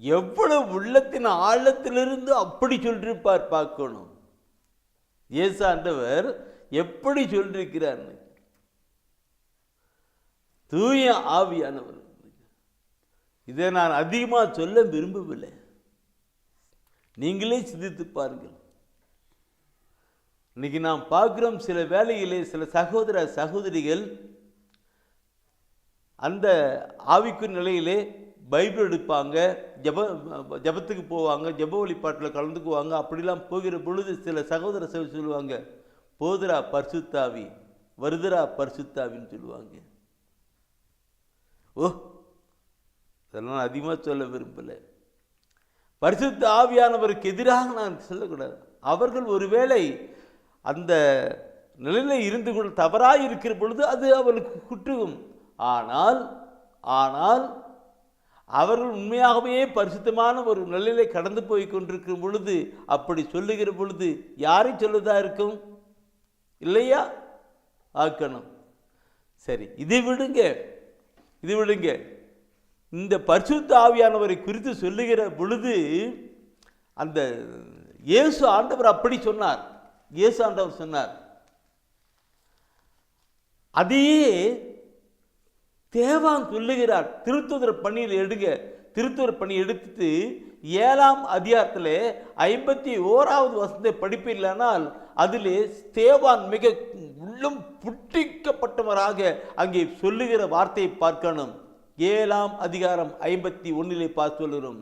எவ்வளவு உள்ளத்தின் ஆழத்திலிருந்து அப்படி சொல்லிருப்பார் பார்க்கணும். இயேசு ஆண்டவர் எப்படி சொல்லிருக்கிறார்? தூய ஆவியானவர். இதை நான் அதிகமாக சொல்ல விரும்பவில்லை, நீங்களே சிந்தித்து பாருங்கள். இன்னைக்கு நாம் பார்க்கிறோம், சில வேளையிலே சில சகோதர சகோதரிகள் அந்த ஆவிக்குரிய நிலையிலே பைபிள் எடுப்பாங்க, ஜபத்துக்கு போவாங்க, ஜப வழிபாட்டில் கலந்துக்குவாங்க. அப்படிலாம் போகிற பொழுது சில சகோதர சொல்லுவாங்க, போதுரா பரிசுத்தாவி, வருதுரா பரிசுத்தாவின்னு சொல்லுவாங்க. இதெல்லாம் அதிகமாக சொல்ல விரும்பலை. பரிசுத்த ஆவியானவருக்கு எதிராக நான் சொல்லக்கூடாது. அவர்கள் ஒருவேளை அந்த நிலையில் இருந்து கொண்டு தவறாக இருக்கிற பொழுது அது அவர்களுக்கு குற்றம். ஆனால் அவர்கள் உண்மையாகவே பரிசுத்தமான ஒரு நிலையிலே கடந்து போய் கொண்டிருக்கிற பொழுது, அப்படி சொல்லுகிற பொழுது யாரை சொல்லுதா இருக்கும்? இல்லையா? ஆக்கணும். சரி, இதை விடுங்க. இந்த பரிசுத்த ஆவியானவரை குறித்து சொல்லுகிற பொழுது அந்த இயேசு ஆண்டவர் அப்படி சொன்னார். இயேசு ஆண்டவர் சொன்னார், அதையே தேவான் சொல்லுகிறார். திருத்துதர் பணி எடுத்து 7ஆம் அதிகாரத்தில் 51வது வசனத்தை படிப்பீர்களானால் அதிலே தேவான் மிக உள்ளம் புட்டிக்கப்பட்டவராக அங்கே சொல்லுகிற வார்த்தையை பார்க்கணும். 7ஆம் அதிகாரம் 51 பார்த்து சொல்லுகிறோம்.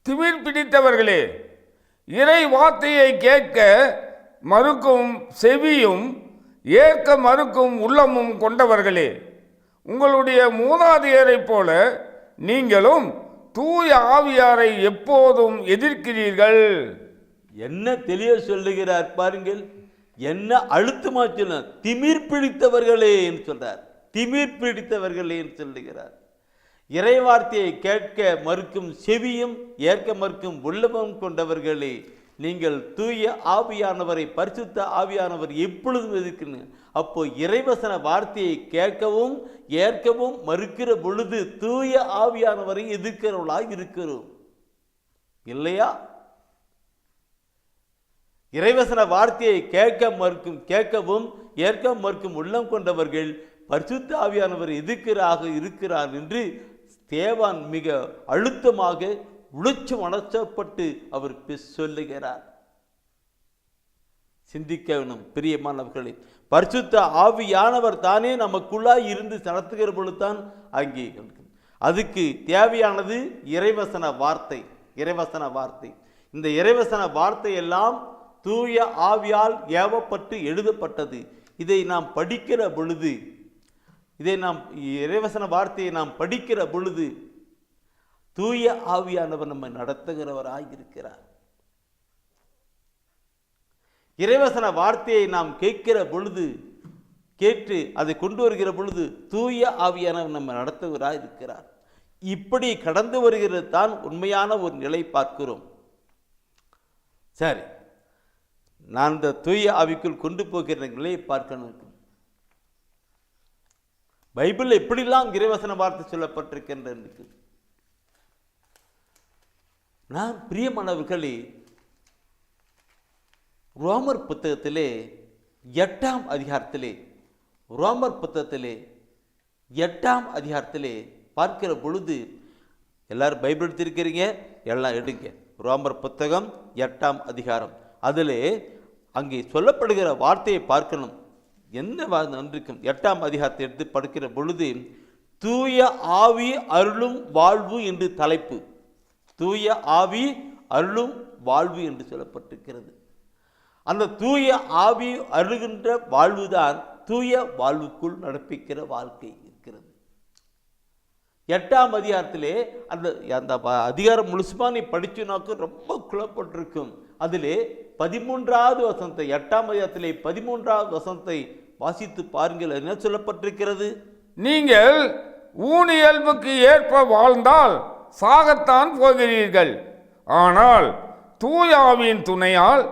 திமிர் பிடித்தவர்களே, இறை வார்த்தையை கேட்க மறுக்கும் செவியும் ஏற்க மறுக்கும் உள்ளமும் கொண்டவர்களே, உங்களுடைய மூதாதையரைப் போல நீங்களும் தூய ஆவியாரை எப்போதும் எதிர்க்கிறீர்கள்.
என்ன தெளிய சொல்லுகிறார் பாருங்கள். என்ன அழுத்தமா சொல்ல, திமிர் பிடித்தவர்களே என்று சொல்றார். திமிர் பிடித்தவர்களே என்று சொல்லுகிறார். இறை வார்த்தையை கேட்க மறுக்கும் செவியும் ஏற்க மறுக்கும் உள்ளமும் கொண்டவர்களே, நீங்கள் தூய ஆவியானவரை, பரிசுத்த ஆவியானவர் எப்பொழுதும் எதிர்க்கணும். அப்போ இறைவசன வார்த்தையை கேட்கவும் ஏற்கவும் மறுக்கிற பொழுது தூய ஆவியானவரை எதிர்க்கிறவர்களாக இருக்கிறோம், இல்லையா? இறைவசன வார்த்தையை கேட்கவும் ஏற்க மறுக்கும் உள்ளம் கொண்டவர்கள் பரிசுத்த ஆவியானவர் இருக்கிறார் என்று தேவான் மிக அழுத்தமாக உணர்ச்சி வளர்ச்சப்பட்டு அவர் சொல்லுகிறார். சிந்திக்கணும் பிரியமானவர்களே. பரிசுத்த ஆவியானவர் தானே நமக்குள்ளாய் இருந்து நடத்துகிற பொழுதுதான் அங்கே அதுக்கு தேவையானது இறைவசன வார்த்தை. இந்த இறைவசன வார்த்தை எல்லாம் தூய ஆவியால் ஏவப்பட்டு எழுதப்பட்டது. இதை நாம் படிக்கிற பொழுது, இறைவசன வார்த்தையை நாம் படிக்கிற பொழுது தூய ஆவியானவர் நம்மை நடத்துகிறவராய் இருக்கிறார். இறைவசன வார்த்தையை நாம் கேட்கிற பொழுது, கேட்டு அதை கொண்டு வருகிற பொழுது தூய ஆவியானவர் நம்மை நடத்துகிறவராய் இருக்கிறார். இப்படி கடந்து வருகிறது தான் உண்மையான ஒரு நிலை பார்க்கிறோம். சரி, நான் இந்த தூய ஆவிக்குள் கொண்டு போகிற நிலையை பார்க்கணும். பைபிள் எப்படிலாம் இறைவசன வார்த்தை சொல்லப்பட்டிருக்கின்றது. நான் பிரியமானவர்களே, ரோமர் புத்தகத்திலே 8ஆம் அதிகாரத்திலே பார்க்கிற பொழுது, எல்லாரும் பைபிள் எடுத்திருக்கிறீங்க, எல்லாம் எடுங்க. ரோமர் புத்தகம் 8ஆம் அதிகாரம், அதிலே அங்கே சொல்லப்படுகிற வார்த்தையை பார்க்கணும். என்ன நன்றிக்கும் 8ஆம் அதிகாரத்தை எடுத்து படிக்கிற பொழுது தூய ஆவி அருளும் வாழ்வு என்று தலைப்பு. தூய ஆவி அருளும் வாழ்வு என்று சொல்லப்பட்டிருக்கிறது. அந்த தூய ஆவி அருளுகின்ற வாழ்வுதான் தூய வாழ்வுக்குள் நடப்பிக்கிற வாழ்க்கை இருக்கிறது. 8ஆம் அதிகாரத்திலே அந்த அதிகாரம் முழுசுமா நீ படிச்சுனாக்க ரொம்ப குழப்பட்டிருக்கும். அதிலே 13வது வசனத்தை, 8ஆம் அதிகாரத்திலே 13வது வசனத்தை வாசித்து பாருங்கள். என்ன சொல்லப்பட்டிருக்கிறது? நீங்கள் ஊனியல்புக்கு ஏற்ப வாழ்ந்தால் சாகத்தான் போகிறீர்கள், ஆனால் தூயாவின் துணையால்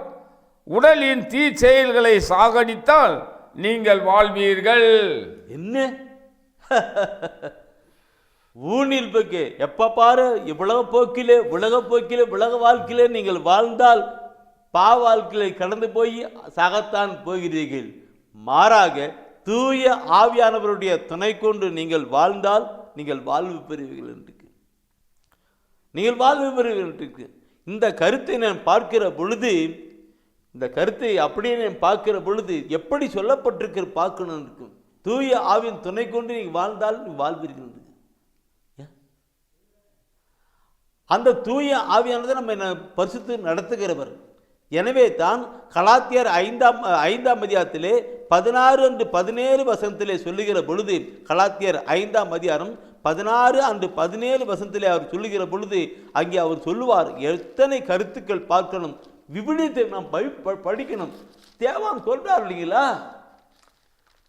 உடலின் தீ செயல்களை சாகடித்தால் நீங்கள் வாழ்வீர்கள். என்ன ஊனியல்புக்கு எப்ப பாரு உலக போக்கிலே உலக வாழ்க்கையிலே நீங்கள் வாழ்ந்தால் வாழ்க்கையை கடந்து போய் சாகத்தான் போகிறீர்கள். மாறாக தூய ஆவியானவருடைய துணை கொண்டு நீங்கள் வாழ்ந்தால் நீங்கள் வாழ்வு பெறுவீர்கள் என்று. இந்த கருத்தை நான் பார்க்கிற பொழுது, எப்படி சொல்லப்பட்டிருக்கிற பார்க்கணும் இருக்கும். தூய ஆவியின் துணை கொண்டு நீங்கள் வாழ்ந்தால் நீங்கள் வாழ்வீர்கள். அந்த தூய ஆவியானது நம்ம பரிசுத்து நடத்துகிறவர். எனவே தான் கலாத்தியர் 5ஆம் அதிகாரத்திலே 16-17 வசனத்திலே சொல்லுகிற பொழுது, கலாத்தியர் 5ஆம் அதிகாரம் 16-17 வசனத்திலே அவர் சொல்லுகிற பொழுது அங்கே அவர் சொல்லுவார், எத்தனை கருத்துக்கள் பார்க்கணும். விவிலியத்தை நாம் படிக்கணும். தேவான் சொல்றார் இல்லைங்களா,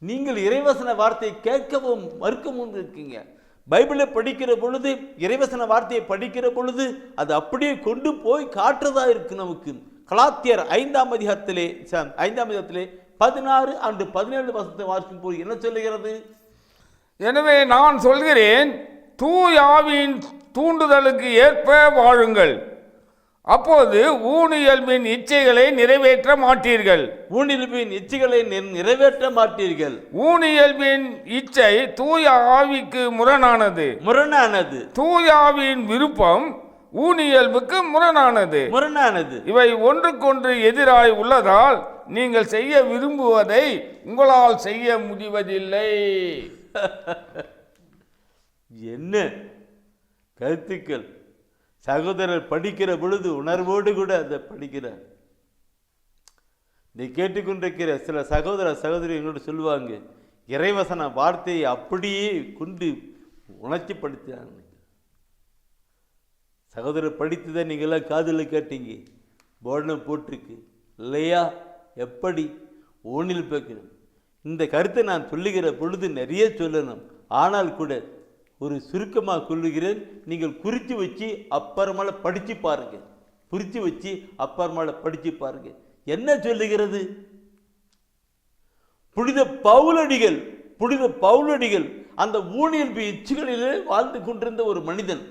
நீங்கள் இறைவசன வார்த்தையை கேட்கவும் மறுக்கவும் இருக்கீங்க. பைபிளை படிக்கிற பொழுது, இறைவசன வார்த்தையை படிக்கிற பொழுது அது அப்படியே கொண்டு போய் காட்டுறதா இருக்கு நமக்கு. கலாத்தியர் 5ஆம் அதிகாரத்திலே 16 and 17 வசனத்தை வாசிக்கும் போது என்ன சொல்லுகிறது?
எனவே நான் சொல்கிறேன், தூய ஆவியின் தூண்டுதலுக்கு ஏற்ப வாழுங்கள், அப்போது ஊனியல்பின் இச்சைகளை நிறைவேற்ற மாட்டீர்கள்.
ஊனியல்பின் இச்சைகளை நிறைவேற்ற மாட்டீர்கள்.
ஊனியல்பின் இச்சை தூய ஆவிக்கு முரணானது. தூய ஆவியின் விருப்பம் ஊனியல்புக்கு முரணானது. இவை ஒன்றுக்கொன்று எதிராய் உள்ளதால் நீங்கள் செய்ய விரும்புவதை உங்களால் செய்ய முடிவதில்லை.
என்ன கருத்துக்கள்! சகோதரர் படிக்கிற பொழுது உணர்வோடு கூட அதை படிக்கிறார். நீ கேட்டுக்கொண்டிருக்கிற சில சகோதர சகோதரி என்னோடு சொல்லுவாங்க, இறைவசன வார்த்தையை அப்படியே கொண்டு உணர்ச்சிப்படுத்தினாங்க. சகோதரர் படித்ததை நீங்களாம் காதில் கேட்டீங்க, போர்டம் போட்டிருக்கு இல்லையா? எப்படி ஓனில் பேக்கணும். இந்த கருத்தை நான் சொல்லுகிற பொழுது நிறைய சொல்லணும், ஆனால் கூட ஒரு சுருக்கமாக சொல்லுகிறேன். நீங்கள் குறித்து வச்சு அப்புறமால படித்து பாருங்க. குறித்து வச்சு அப்புறமால படித்து பாருங்க. என்ன சொல்லுகிறது? புனித பவுலடிகள் அந்த ஊனியல்பு இச்சைகளிலே வாழ்ந்து கொண்டிருந்த ஒரு மனிதன்.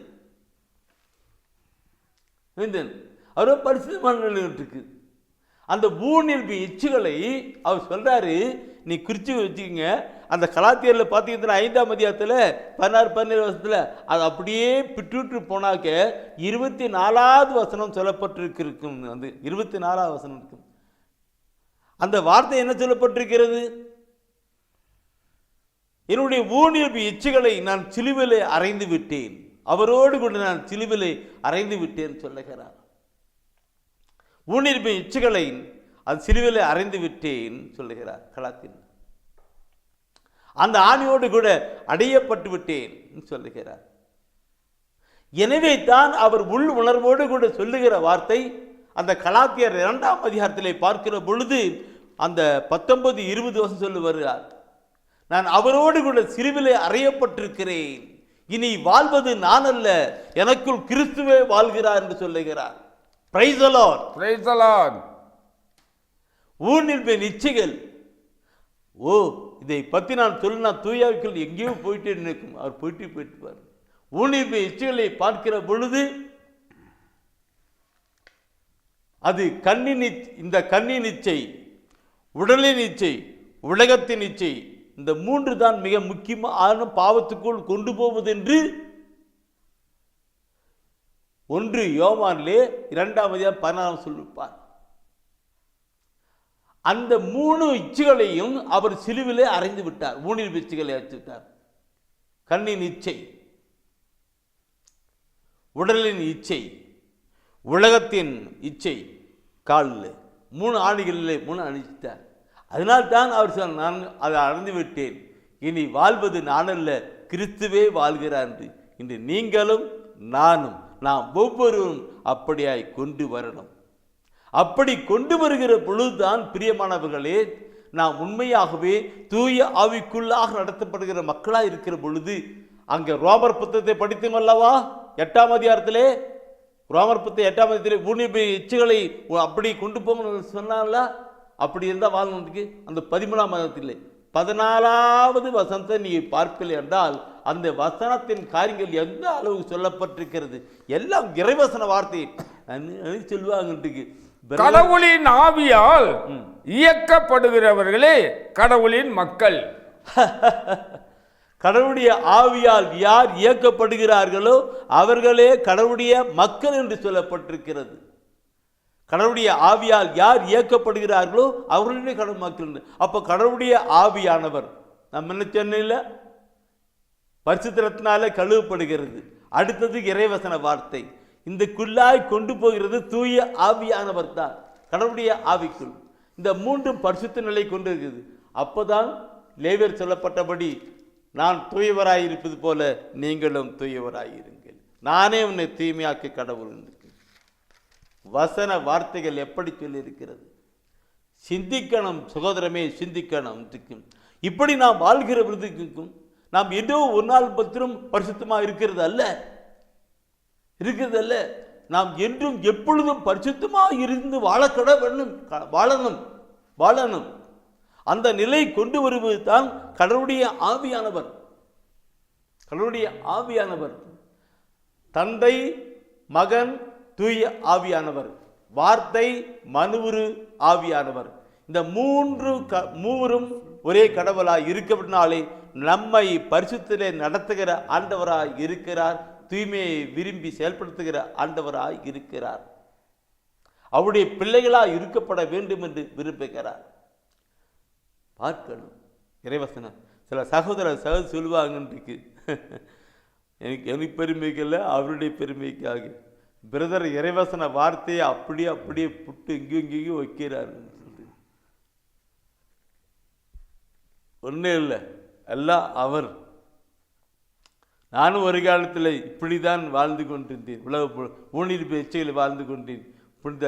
அவர் பரிசுத்தமான நிலையில் இருக்கு. அந்த ஊனியல்பு இச்சைகளை அவர் சொல்றாரு, நீ குறித்து வச்சுக்கங்க. அந்த கலாத்தியரில் பார்த்தீங்கன்னா 5ஆம் அதிகாரத்தில் 16-17 வசனத்தில் அது அப்படியே பிட்டுட்டு போனாக்க 24வது வசனம் சொல்லப்பட்டிருக்கும். அந்த 24வது வசனம் இருக்கும். அந்த வார்த்தை என்ன சொல்லப்பட்டிருக்கிறது? என்னுடைய ஊனியல்பு இச்சைகளை நான் சிலுவிலே அறைந்து விட்டேன், அவரோடு கூட நான் சிலுவிலே அறைந்து விட்டேன் சொல்லுகிறார். ஊனியல்பு இச்சைகளை அது சிலுவிலே அறைந்து விட்டேன் சொல்லுகிறார் கலாத்தியர். அந்த ஆணியோடு கூட அடையப்பட்டு விட்டேன் சொல்லுகிறார். எனவே தான் அவர் உள் உணர்வோடு கூட சொல்லுகிற வார்த்தை அந்த கலாத்தியர் 2ஆம் அதிகாரத்திலே பார்க்கிற பொழுது அந்த 19-20 வருஷம் சொல்லி வருகிறார், நான் அவரோடு கூட சிலுவிலே அறையப்பட்டிருக்கிறேன், இனி வாழ்வது நான் அல்ல, எனக்குள் கிறிஸ்துவே வாழ்கிறார் என்று சொல்லுகிறார். Praise the Lord,
praise the Lord.
ஊனியல்பு இச்சைகள், இதை பற்றி நான் சொல்லினா தூயாவிக்குள் எங்கேயோ போயிட்டு நிற்கும். அவர் போயிட்டு ஊனியல்பு இச்சைகளை பார்க்கிற பொழுது அது இந்த கண்ணின் இச்சை, உடலின் இச்சை, உலகத்தின் இச்சை, இந்த 3 தான் மிக முக்கியமான பாவத்துக்குள் கொண்டு போவது என்று 1 யோவானிலே 2ஆம் அதிகாரம் 16 சொல்லிருப்பார். அந்த 3 இச்சைகளையும் அவர் சிலுவிலே அறைந்து விட்டார். ஊனியல்பு இச்சைகளை அறைந்து விட்டார். கண்ணின் இச்சை, உடலின் இச்சை, உலகத்தின் இச்சை, காலில் 3 ஆணிகளிலே 3 அணிச்சிட்டார். அதனால்தான் அவர் சொன்னார், நான் அதை அடைந்து விட்டேன், இனி வாழ்வது நான் அல்ல, கிறிஸ்துவே வாழ்கிறார் என்று. இன்று நீங்களும் நானும் நாம் ஒவ்வொருவரும் அப்படியாய் கொண்டு வரணும். அப்படி கொண்டு வருகிற பொழுதுதான் பிரியமானவர்களே, நாம் உண்மையாகவே தூய ஆவிக்குள்ளாக நடத்தப்படுகிற மக்களாக இருக்கிற பொழுது, அங்கே ரோமர் புத்தகத்தை படித்தோம் அல்லவா 8ஆம் அதிகாரத்திலே, ரோமர் புத்தகம் 8ஆம் அதிகாரத்திலே ஊனியல்பு இச்சைகளை அப்படி கொண்டு போகணும்னு சொன்னால, அப்படி இருந்தால் வாழ்ந்துக்கு அந்த 13ஆம் அதிகாரத்திலே 14வது வசனத்தை நீ பார்க்கலை என்றால் அந்த வசனத்தின் காரியங்கள் எந்த அளவுக்கு சொல்லப்பட்டிருக்கிறது, எல்லாம் இறைவசன வார்த்தை சொல்லுவாங்க.
கடவுளின் ஆவியால் இயக்கப்படுகிறவர்களே கடவுளின் மக்கள்.
கடவுளுடைய ஆவியால் யார் இயக்கப்படுகிறார்களோ அவர்களே கடவுளுடைய மக்கள் என்று சொல்லப்பட்டிருக்கிறது. கடவுளுடைய ஆவியால் யார் இயக்கப்படுகிறார்களோ அவர்களுடைய கடவுள் மக்கள். அப்போ கடவுளுடைய ஆவியானவர் நம்ம என்ன சொன்ன பரிசுத்தத்தினால கழுவப்படுகிறது. அடுத்தது இறைவசன வார்த்தை. இந்த குள்ளாய் கொண்டு போகிறது தூய ஆவியானவர் தான், கடவுளுடைய ஆவிக்குள். இந்த 3 பரிசுத்த நிலை கொண்டு இருக்குது. அப்போதான் லேவியர் சொல்லப்பட்டபடி நான் தூயவராயிருப்பது போல நீங்களும் தூயவராயிருங்கள், நானே உன்னை தூய்மையாக்கி கடவுள். வசன வார்த்தைகள் எப்படி சொல்லியிருக்கிறது? சிந்திக்கணும் சகோதரமே, சிந்திக்கணும். இப்படி நாம் வாழ்கிற விருதுக்கும் நாம் ஏதோ ஒரு நாள் பத்திரம் பரிசுத்தமாக இருக்கிறது அல்ல. நாம் என்றும் எப்பொழுதும் பரிசுத்தமாக இருந்து வாழணும். அந்த நிலை கொண்டு வருவது தான் கடவுளுடைய ஆவியானவர். தந்தை, மகன், தூய ஆவியானவர். வார்த்தை, மனுவுரு ஆவியானவர். இந்த மூவரும் ஒரே கடவுளாய் இருக்கவினாலே நம்மை பரிசுத்திலே நடத்துகிற ஆண்டவராய் இருக்கிறார். தூய்மையை விரும்பி செயல்படுத்துகிற ஆண்டவராய் இருக்கிறார். அவருடைய பிள்ளைகளாய் இருக்கப்பட வேண்டும் என்று விரும்புகிறார். பார்க்கணும் இறைவசனம். சில சகோதர சொல்லுவாங்க, எனக்கு பெருமைக்கல்ல, அவருடைய பெருமைக்காக பிரதர் இறைவசன வார்த்தையை அப்படியே புட்டு இங்கேயும் வைக்கிறார். ஒன்றும் இல்லை, எல்லாம் அவர். நானும் ஒரு காலத்தில் இப்படிதான் வாழ்ந்து கொண்டிருந்தேன். உலக ஊனிருப்பு இச்சைகளை வாழ்ந்து கொண்டேன். புனித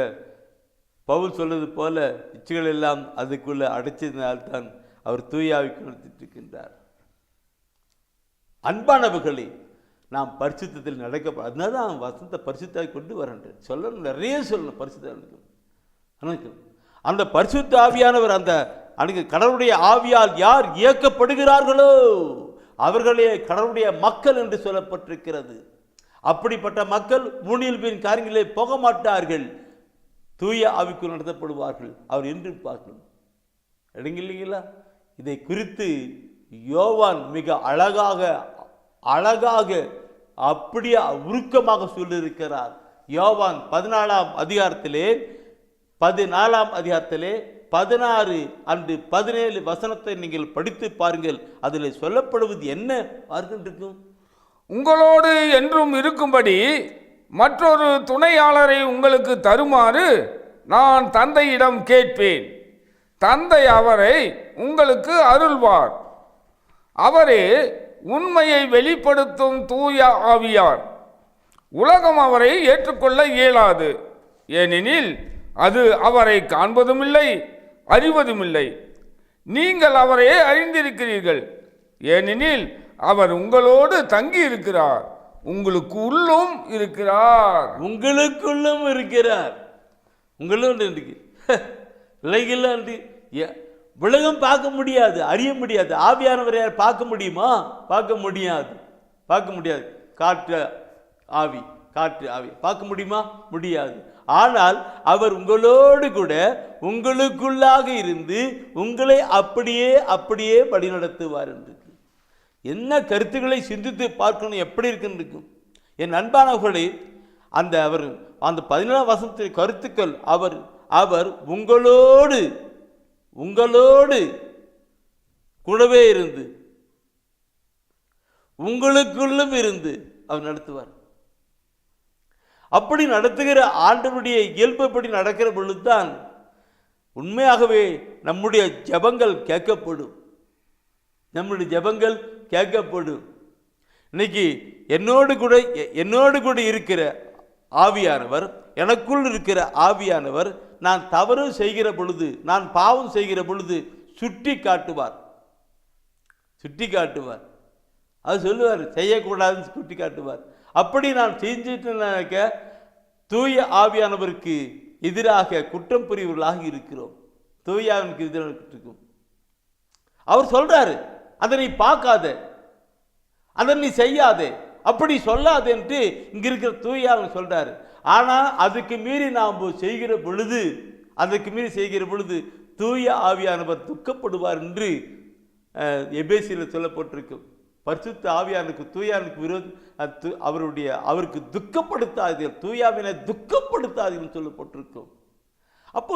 பவுல் சொல்வது போல இச்சைகள் எல்லாம் அதுக்குள்ள அடைச்சதினால்தான் அவர் தூயாவிக்கு நடத்திட்டு இருக்கின்றார். அன்பானவர்களே, நாம் பரிசுத்தத்தில் நடக்க, அதனால தான் வசந்த பரிசுத்தாய் கொண்டு வரேன். சொல்லணும், நிறைய சொல்லணும். பரிசுத்த அந்த பரிசுத்த ஆவியானவர், அந்த கடவுளுடைய ஆவியால் யார் இயக்கப்படுகிறார்களோ அவர்களே கடவுளுடைய மக்கள் என்று சொல்லப்பட்டிருக்கிறது. அப்படிப்பட்ட மக்கள் ஊழியர்களின் காரியங்களே போக மாட்டார்கள், தூய ஆவிக்குள் நடத்தப்படுவார்கள். அவர் என்று பார்க்கணும் இல்லைங்களா? இதை குறித்து யோவான் மிக அழகாக அப்படியே உருக்கமாக சொல்லியிருக்கிறார். யோவான் 14ஆம் அதிகாரத்திலே 16 அன்று 17 வசனத்தை நீங்கள் படித்து பாருங்கள். அதில் சொல்லப்படுவது என்ன பார்க்கின்றிருக்கும்?
உங்களோடு என்றும் இருக்கும்படி மற்றொரு துணையாளரை உங்களுக்கு தருமாறு நான் தந்தையிடம் கேட்பேன். தந்தை அவரை உங்களுக்கு அருள்வார். அவரே உண்மையை வெளிப்படுத்தும் தூய ஆவியார். உலகம் அவரை ஏற்றுக்கொள்ள இயலாது, ஏனெனில் அது அவரை காண்பதும் இல்லை, அறிவதும் இல்லை. நீங்கள் அவரை அறிந்திருக்கிறீர்கள், ஏனெனில் அவர் உங்களோடு தங்கி இருக்கிறார், உங்களுக்குள்ளும் இருக்கிறார்.
உலகம் பார்க்க முடியாது, அறிய முடியாது. ஆவியானவரை பார்க்க முடியுமா? பார்க்க முடியாது. காற்று ஆவி பார்க்க முடியுமா? முடியாது. ஆனால் அவர் உங்களோடு கூட உங்களுக்குள்ளாக இருந்து உங்களை அப்படியே வழிநடத்துவார் என்று. என்ன கருத்துக்களை சிந்தித்து பார்க்கணும், எப்படி இருக்குன்னு. என் அன்பானவர்களே, அவர் அந்த 17ஆம் வசனத்தின் கருத்துக்கள், அவர் உங்களோடு கூடவே இருந்து உங்களுக்குள்ளும் இருந்து அவர் நடத்துவார். அப்படி நடத்துகிற ஆண்டவருடைய இயல்புப்படி நடக்கிற பொழுதுதான் உண்மையாகவே நம்முடைய ஜெபங்கள் கேட்கப்படும். இன்னைக்கு என்னோடு கூட இருக்கிற ஆவியானவர், எனக்குள் இருக்கிற ஆவியானவர், நான் தவறு செய்கிற பொழுது, நான் பாவம் செய்கிற பொழுது சுட்டி காட்டுவார். அது சொல்லுவார், செய்யக்கூடாதுன்னு சுட்டி காட்டுவார். அப்படி நான் செஞ்சிட்டு தூய ஆவியானவருக்கு எதிராக குற்றம் புரிவர்களாக இருக்கிறோம். தூயாவிற்கு எதிராக இருக்கும். அவர் சொல்றாரு, அதை நீ பார்க்காத, அதை நீ செய்யாதே, அப்படி சொல்லாது என்று இங்க இருக்கிற தூயாவின் சொல்றாரு. ஆனா அதுக்கு மீறி நாம் செய்கிற பொழுது தூய ஆவியானவர் துக்கப்படுவார் என்று எபேசியில் சொல்லப்பட்டிருக்கும். பரிசுத்த ஆவியானுக்கு தூயானுக்கு அவருக்கு துக்கப்படுத்தாதீர்கள், தூயாவினை துக்கப்படுத்தாதீர்கள் சொல்லப்பட்டிருக்கும். அப்போ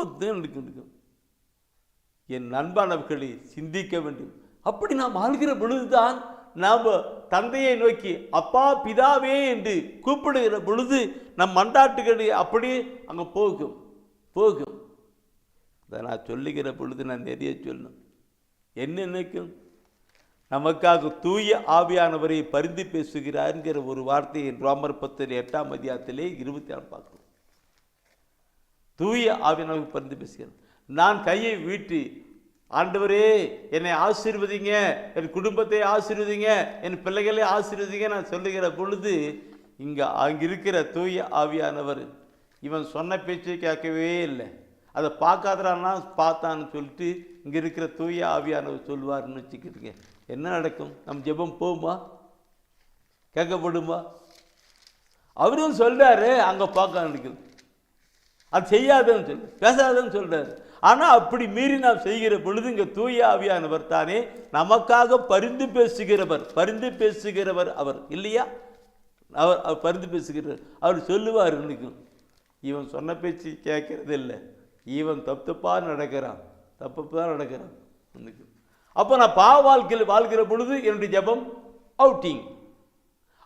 என் அன்பானவர்களை சிந்திக்க வேண்டும். அப்படி நாம் ஆள்கிற பொழுதுதான் நாம் தந்தையை நோக்கி அப்பா பிதாவே என்று கூப்பிடுகிற பொழுது நம் மண்டாட்டுகளை அப்படியே அங்கே போகும். இதை நான் சொல்லுகிற பொழுது நான் நிறைய சொல்லணும். என்ன நினைக்கும், நமக்காக தூய ஆவியானவரை பரிந்து பேசுகிறார்ங்கிற ஒரு வார்த்தையை ரோமர் 8ஆம் அதிகாரத்திலே 24 பார்க்கிறோம். தூய ஆவியானவர் பரிந்து பேசுகிறார். நான் கையை வீட்டி ஆண்டவரே என்னை ஆசீர்வதிங்க, என் குடும்பத்தை ஆசீர்வதிங்க, என் பிள்ளைகளை ஆசீர்வதிங்க நான் சொல்லுகிற பொழுது அங்கே இருக்கிற தூய ஆவியானவர் இவன் சொன்ன பேச்சை கேட்கவே இல்லை, அதை பார்க்காதறான்னா பார்த்தான்னு சொல்லிட்டு இங்கே இருக்கிற தூய ஆவியானவர் சொல்லுவார்னு வச்சுக்கிட்டுங்க. என்ன நடக்கும்? நம் ஜெபம் போகுமா? கேட்கப்படுமா? அவரும் சொல்றாரு அங்கே பார்க்க நடக்குது, அது செய்யாதன்னு சொல்லு, பேசாதன்னு சொல்றாரு. ஆனால் அப்படி மீறி நாம் செய்கிற பொழுது இங்கே தூய ஆவியானவர் தானே நமக்காக பரிந்து பேசுகிறவர் அவர் இல்லையா? அவர் பரிந்து பேசுகிறார். அவர் சொல்லுவார், நினைக்கும் இவன் சொன்ன பேச்சு கேட்கறது இல்லை, இவன் தப்பாக நடக்கிறான். அப்போ நான் பாவ வாழ்க்கையில் வாழ்கிற பொழுது என்னுடைய ஜெபம் அவுட்டிங்.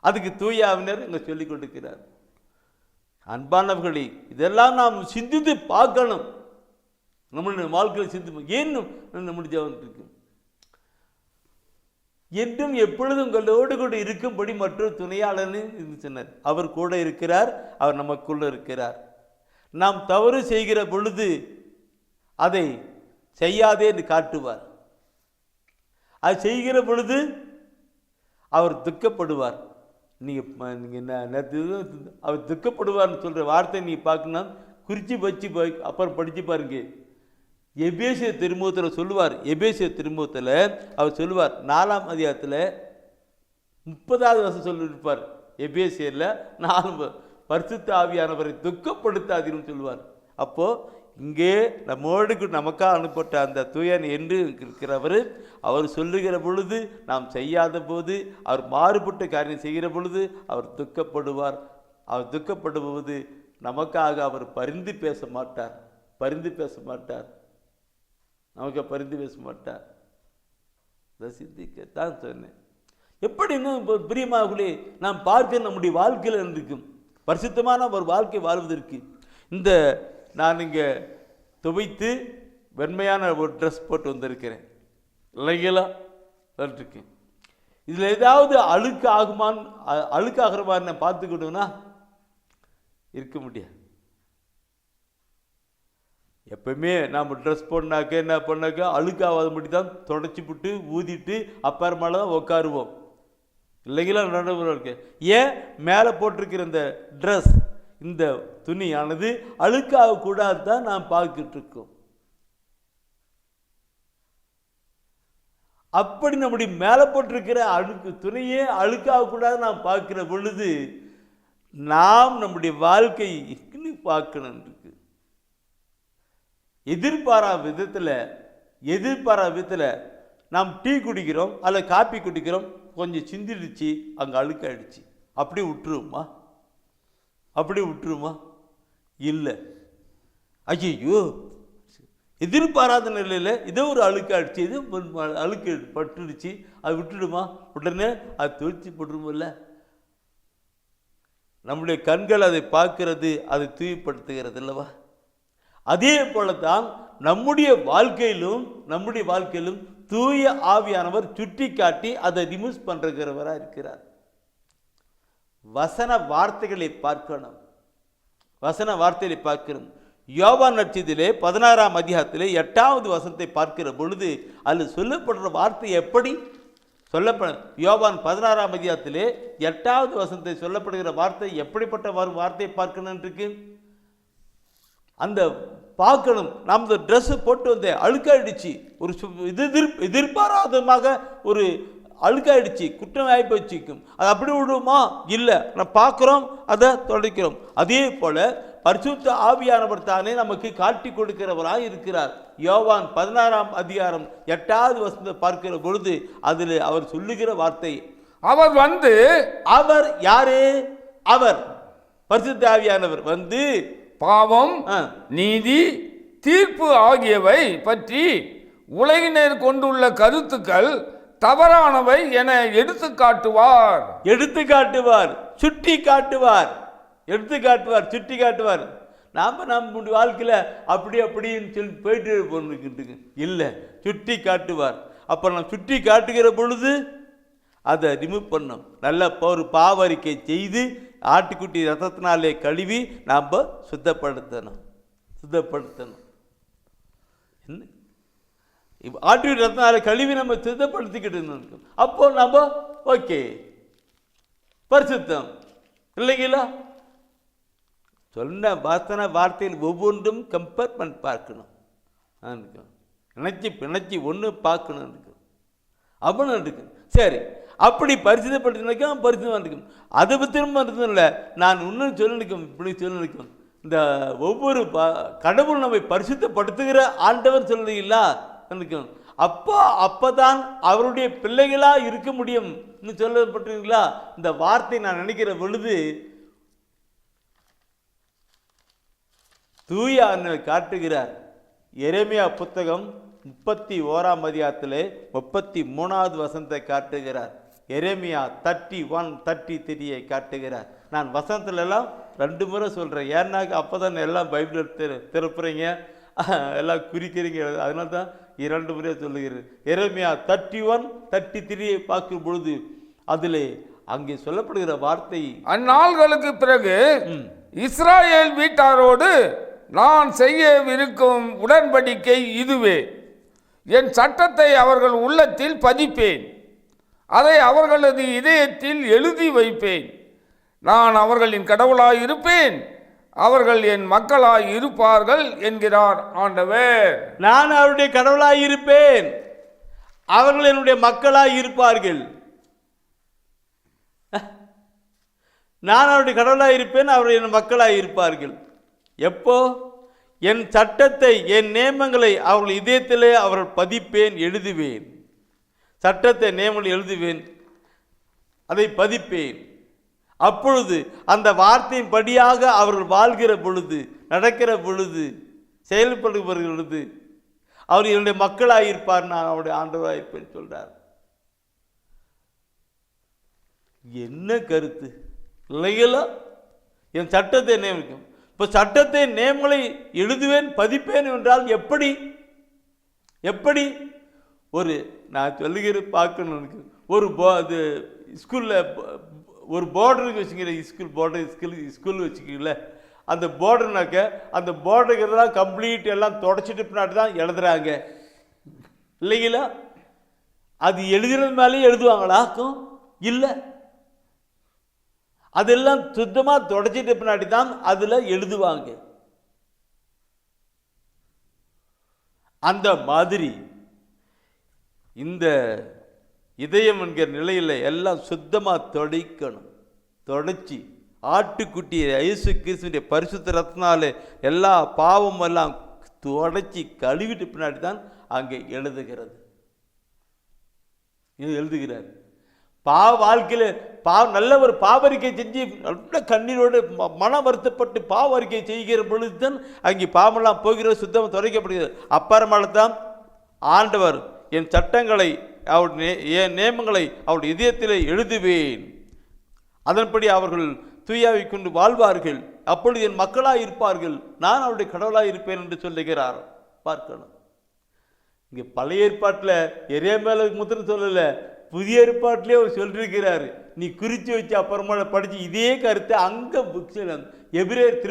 அதுக்கு தூய ஆவியானவர் இங்கே சொல்லிக் கொடுக்கிறார். அன்பானவர்களே, இதெல்லாம் நாம் சிந்தித்து பார்க்கணும். நம்மளுடைய வாழ்க்கையில் சிந்திப்போம். ஏன் நம்முடைய ஜெபம் இருக்கு என்றும் எப்பொழுதும் உங்களோடு கூட இருக்கும்படி மற்றொரு துணையாளர்னு சொன்னார். அவர் கூட இருக்கிறார், அவர் நமக்குள்ள இருக்கிறார். நாம் தவறு செய்கிற பொழுது அதை செய்யாதே என்று காட்டுவார். அது செய்கிற பொழுது அவர் துக்கப்படுவார். அவர் துக்கப்படுவார்னு சொல்கிற வார்த்தை நீங்கள் பார்க்கணும், குறித்து வச்சு அப்புறம் படித்து பாருங்க. எபேசிய திருமுகத்தில் சொல்லுவார். எபேசிய திருமுகத்தில் அவர் சொல்லுவார் 4ஆம் அதிகாரத்தில் 30வது வசனம் சொல்லியிருப்பார். எபேசியரில் 4 பரிசுத்த ஆவியானவரை துக்கப்படுத்தாதீர்னு சொல்லுவார். அப்போது இங்கே நமக்காக அனுப்பப்பட்ட அந்த தூயன் என்று இருக்கிறவர் அவர் சொல்லுகிற பொழுது நாம் செய்யாத போது, அவர் மாறுபட்ட காரியம் செய்கிற பொழுது அவர் துக்கப்படுவார். அவர் துக்கப்படுவது நமக்காக அவர் பரிந்து பேச மாட்டார். நமக்கு பரிந்து பேச மாட்டார். ரசித்திக்கத்தான் சொன்னேன். எப்படி இன்னும் பிரியமாகலே நாம் பார்க்க நம்முடைய வாழ்க்கையில் இருக்கும் பரிசுத்தமான ஒரு வாழ்க்கை வாழ்வதற்கு நான் இங்கே துவைத்து வெண்மையான ஒரு ட்ரெஸ் போட்டு வந்திருக்கிறேன் இல்லைங்களா? இருக்கேன். இதில் ஏதாவது அழுக்காகிற மாதிரி நான் பார்த்துக்கிட்டோன்னா இருக்க முடியாது. எப்பவுமே நம்ம ட்ரெஸ் போடனாக்க என்ன பண்ணாக்கா அழுக்காகாத மட்டும் தான் தொடச்சி விட்டு ஊதிட்டு அப்புறமால தான் உட்காருவோம் இல்லைங்களா? நடவடிக்கை ஏன் மேலே போட்டிருக்கிற இந்த ட்ரெஸ், இந்த துணியானது அழுக்காக கூடாது தான் நாம் பார்த்துட்டு இருக்கோம். அப்படி நம்முடைய மேலே போட்டிருக்கிற துணியே அழுக்காக கூடாது நாம் பார்க்கிற பொழுது நாம் நம்முடைய வாழ்க்கை பார்க்கணும் இருக்கு. எதிர்பாராத விதத்தில் நாம் டீ குடிக்கிறோம் அல்ல காப்பி குடிக்கிறோம், கொஞ்சம் சிந்திடுச்சு, அங்கே அழுக்காயிடுச்சு, அப்படி விட்டுருமா? இல்லை. ஐயோ, எதிர்பாராத நிலையில் இதோ ஒரு அழுக்காயிடுச்சு, இது அழுக்கு பட்டுடுச்சு, அது விட்டுடுமா? உடனே அது துவைச்சி போட்டுருமில்ல. நம்முடைய கண்கள் அதை பார்க்கிறது, அதை தூய்மைப்படுத்துகிறது அல்லவா? அதே போல தான் நம்முடைய வாழ்க்கையிலும் தூய ஆவியானவர் சுட்டி காட்டி அதை ரிமூவ் பண்ணுறவராக இருக்கிறார். வசன வார்த்தைகளை பார்க்கணும். யோவான் நற்செய்தியிலே 16ஆம் அதிகாரத்திலே 8வது வசனத்தை பார்க்கிற பொழுது அதில் சொல்லப்படுற வார்த்தை எப்படி யோவான் 16ஆம் அதிகாரத்திலே 8வது வசனத்தை சொல்லப்படுகிற வார்த்தை எப்படிப்பட்ட வார்த்தையை பார்க்கணும் இருக்கு. அந்த பார்க்கணும். நாம் இந்த ட்ரெஸ்ஸு போட்டு வந்தேன், அழுக்காயிடுச்சு, ஒரு எதிர்பாராதமாக ஒரு அழுக்காயிடுச்சு, குற்றம் ஆகிப்போச்சுக்கும், அது அப்படி விடுவோமா? இல்லை, நான் பார்க்குறோம், அதை தொடக்கிறோம். அதே போல் பரிசுத்த ஆவியானவர் தானே நமக்கு காட்டி கொடுக்கிறவராக இருக்கிறார். யோவான் 16ஆம் அதிகாரம் 8வது வசனத்தை பார்க்கிற பொழுது அதில் அவர் சொல்லுகிற வார்த்தை, அவர் யாரு? அவர் பரிசுத்த ஆவியானவர்
பாவம், நீதி, தீர்ப்பு ஆகியவை பற்றி உலகினர் கொண்டுள்ள கருத்துக்கள் தவறானவை என எடுத்து காட்டுவார், சுட்டி காட்டுவார். நம்முடைய வாழ்க்கையில் அப்படின்னு சொல்லி போயிட்டு போட்டுக்கிட்டு இல்லை, சுட்டி காட்டுவார். அப்போ நாம் சுட்டி காட்டுகிற பொழுது அதை ரிமூவ் பண்ணோம். நல்ல ஒரு பாவரிக்கை செய்து ஆட்டுக்குட்டி ரத்தத்தினாலே கழுவி நாம் சுத்தப்படுத்தணும். ஆட்டு ரத்னால கழுவி நம்ம சித்தப்படுத்திக்கிட்டு இருந்தோம். அப்போ நம்ம ஓகே பரிசுத்தம் இல்லைங்களா? சொன்ன வார்த்தையில் ஒவ்வொன்றும் கம்பேர் பண்ணி பார்க்கணும். பிணைச்சி ஒன்று பார்க்கணும் அப்படின்னு இருக்கு. சரி, அப்படி பரிசுத்தப்படுத்தினாக்கா பரிசுத்தம் இருக்கும். அதை பற்றியும் இல்லை, நான் இன்னும் சொல்லிருக்கேன், இப்படி சொல்லிருக்கேன். இந்த ஒவ்வொரு கடவுள் நம்மை பரிசுத்தப்படுத்துகிற ஆண்டவர் சொல்றீங்களா இருக்கும். அப்பதான் அவருடைய பிள்ளைகளா இருக்க முடியும் சொல்லப்பட்டீங்களா? இந்த வார்த்தை நான் நினைக்கிற பொழுது தூய ஆண்டவர் காட்டுகிறார். எரேமியா புத்தகம் 31ஆம் அதிகாரத்திலே 33வது வசனத்தை காட்டுகிறார். எரேமியா 31:33 காட்டுகிறார். நான் வசனத்துல எல்லாம் 2 முறை சொல்றேன், ஏன்னாக்க அப்பதான் எல்லாம் பைபிள் திறப்புறீங்க, எல்லாம் குறிக்கிறீங்க, அதனால தான் 2 முறை சொல்லுகிறேன். எரேமியா 31:33 பார்க்கும் பொழுது அதிலே அங்கே சொல்லப்படுகிற வார்த்தை,
அந்நாள்களுக்கு பிறகு இஸ்ராயேல் வீட்டாரோடு நான் செய்யவிருக்கும் உடன்படிக்கை இதுவே, என் சட்டத்தை அவர்கள் உள்ளத்தில் பதிப்பேன், அதை அவர்களது இதயத்தில் எழுதி வைப்பேன், நான் அவர்களின் கடவுளாய் இருப்பேன், அவர்கள் என் மக்களாய் இருப்பார்கள் என்கிறார் ஆண்டவர்.
நான் அவருடைய கடவுளாய் இருப்பேன், அவர்கள் என்னுடைய மக்களாய் இருப்பார்கள். நான் அவருடைய கடவுளாய் இருப்பேன், அவர்கள் என் மக்களாய் இருப்பார்கள். எப்போ? என் சட்டத்தை, என் நியமங்களை அவர்கள் இதயத்திலே அவர்கள் பதிப்பேன், எழுதுவேன். சட்டத்தை நியமங்களை எழுதுவேன், அதை பதிப்பேன். அப்பொழுது அந்த வார்த்தையின் படியாக அவர்கள் வாழ்கிற பொழுது, நடக்கிற பொழுது, செயல்படுகிற பொழுது அவர் என்னுடைய மக்களாயிருப்பார், நான் அவருடைய ஆண்டவராயிருப்பேன் சொல்றார். என்ன கருத்து இல்லைங்களா? என் சட்டத்தை நியமிக்கும். இப்போ சட்டத்தை நியமங்களை எழுதுவேன், பதிப்பேன் என்றால் எப்படி? எப்படி ஒரு நான் சொல்லுகிற பார்க்கணும். எனக்கு ஒரு ஸ்கூலில் ஒரு பார்டருக்கு வச்சுக்கிற, ஸ்கூல் வச்சுக்கல, அந்த பார்டர்னாக்க அந்த பார்டருக்கெல்லாம் கம்ப்ளீட் எல்லாம் தொடச்சிட்டு பின்னாடி தான் எழுதுறாங்க இல்லைங்களா? அது எழுதுறது மேலேயே எழுதுவாங்களாக்கும் இல்லை, அதெல்லாம் சுத்தமாக தொடச்சிட்டு பின்னாடி தான் அதில் எழுதுவாங்க. அந்த மாதிரி இந்த இதயம் என்கிற நிலையில் எல்லாம் சுத்தமாக தொடைக்கணும். தொடச்சி ஆட்டுக்குட்டியை இயேசு கிறிஸ்துவினுடைய பரிசுத்த ரத்னாலே எல்லா பாவம் எல்லாம் தொடச்சி கழுவிட்டு பின்னாடி தான் அங்கே எழுதுகிறார். வாழ்க்கையில் நல்ல ஒரு பாவரிக்கை செஞ்சு நல்ல கண்ணீரோடு மன வருத்தப்பட்டு பாவரிக்கை செய்கிற பொழுது தான் அங்கே பாவமெல்லாம் போகிற சுத்தமாக துடைக்கப்படுகிறது. அப்புறமால தான் ஆண்டவர் என் சட்டங்களை அவருடைய என் நியமங்களை அவருடைய இதயத்தில் எழுதுவேன், அதன்படி அவர்கள் தூயாவை கொண்டு வாழ்வார்கள், அப்பொழுது என் மக்களாக இருப்பார்கள், நான் அவருடைய கடவுளாக இருப்பேன் என்று சொல்லுகிறார். பார்க்கணும், இங்கே பழைய ஏற்பாட்டில் எரேமியாவுக்கு முத்திரம் சொல்லலை, புதிய ஏற்பாட்டிலே அவர் சொல்லியிருக்கிறார். நீ குறித்து வச்சு அப்புறமா படித்து இதே கருத்தை அங்கே புக்ஸில் எபிரேயர்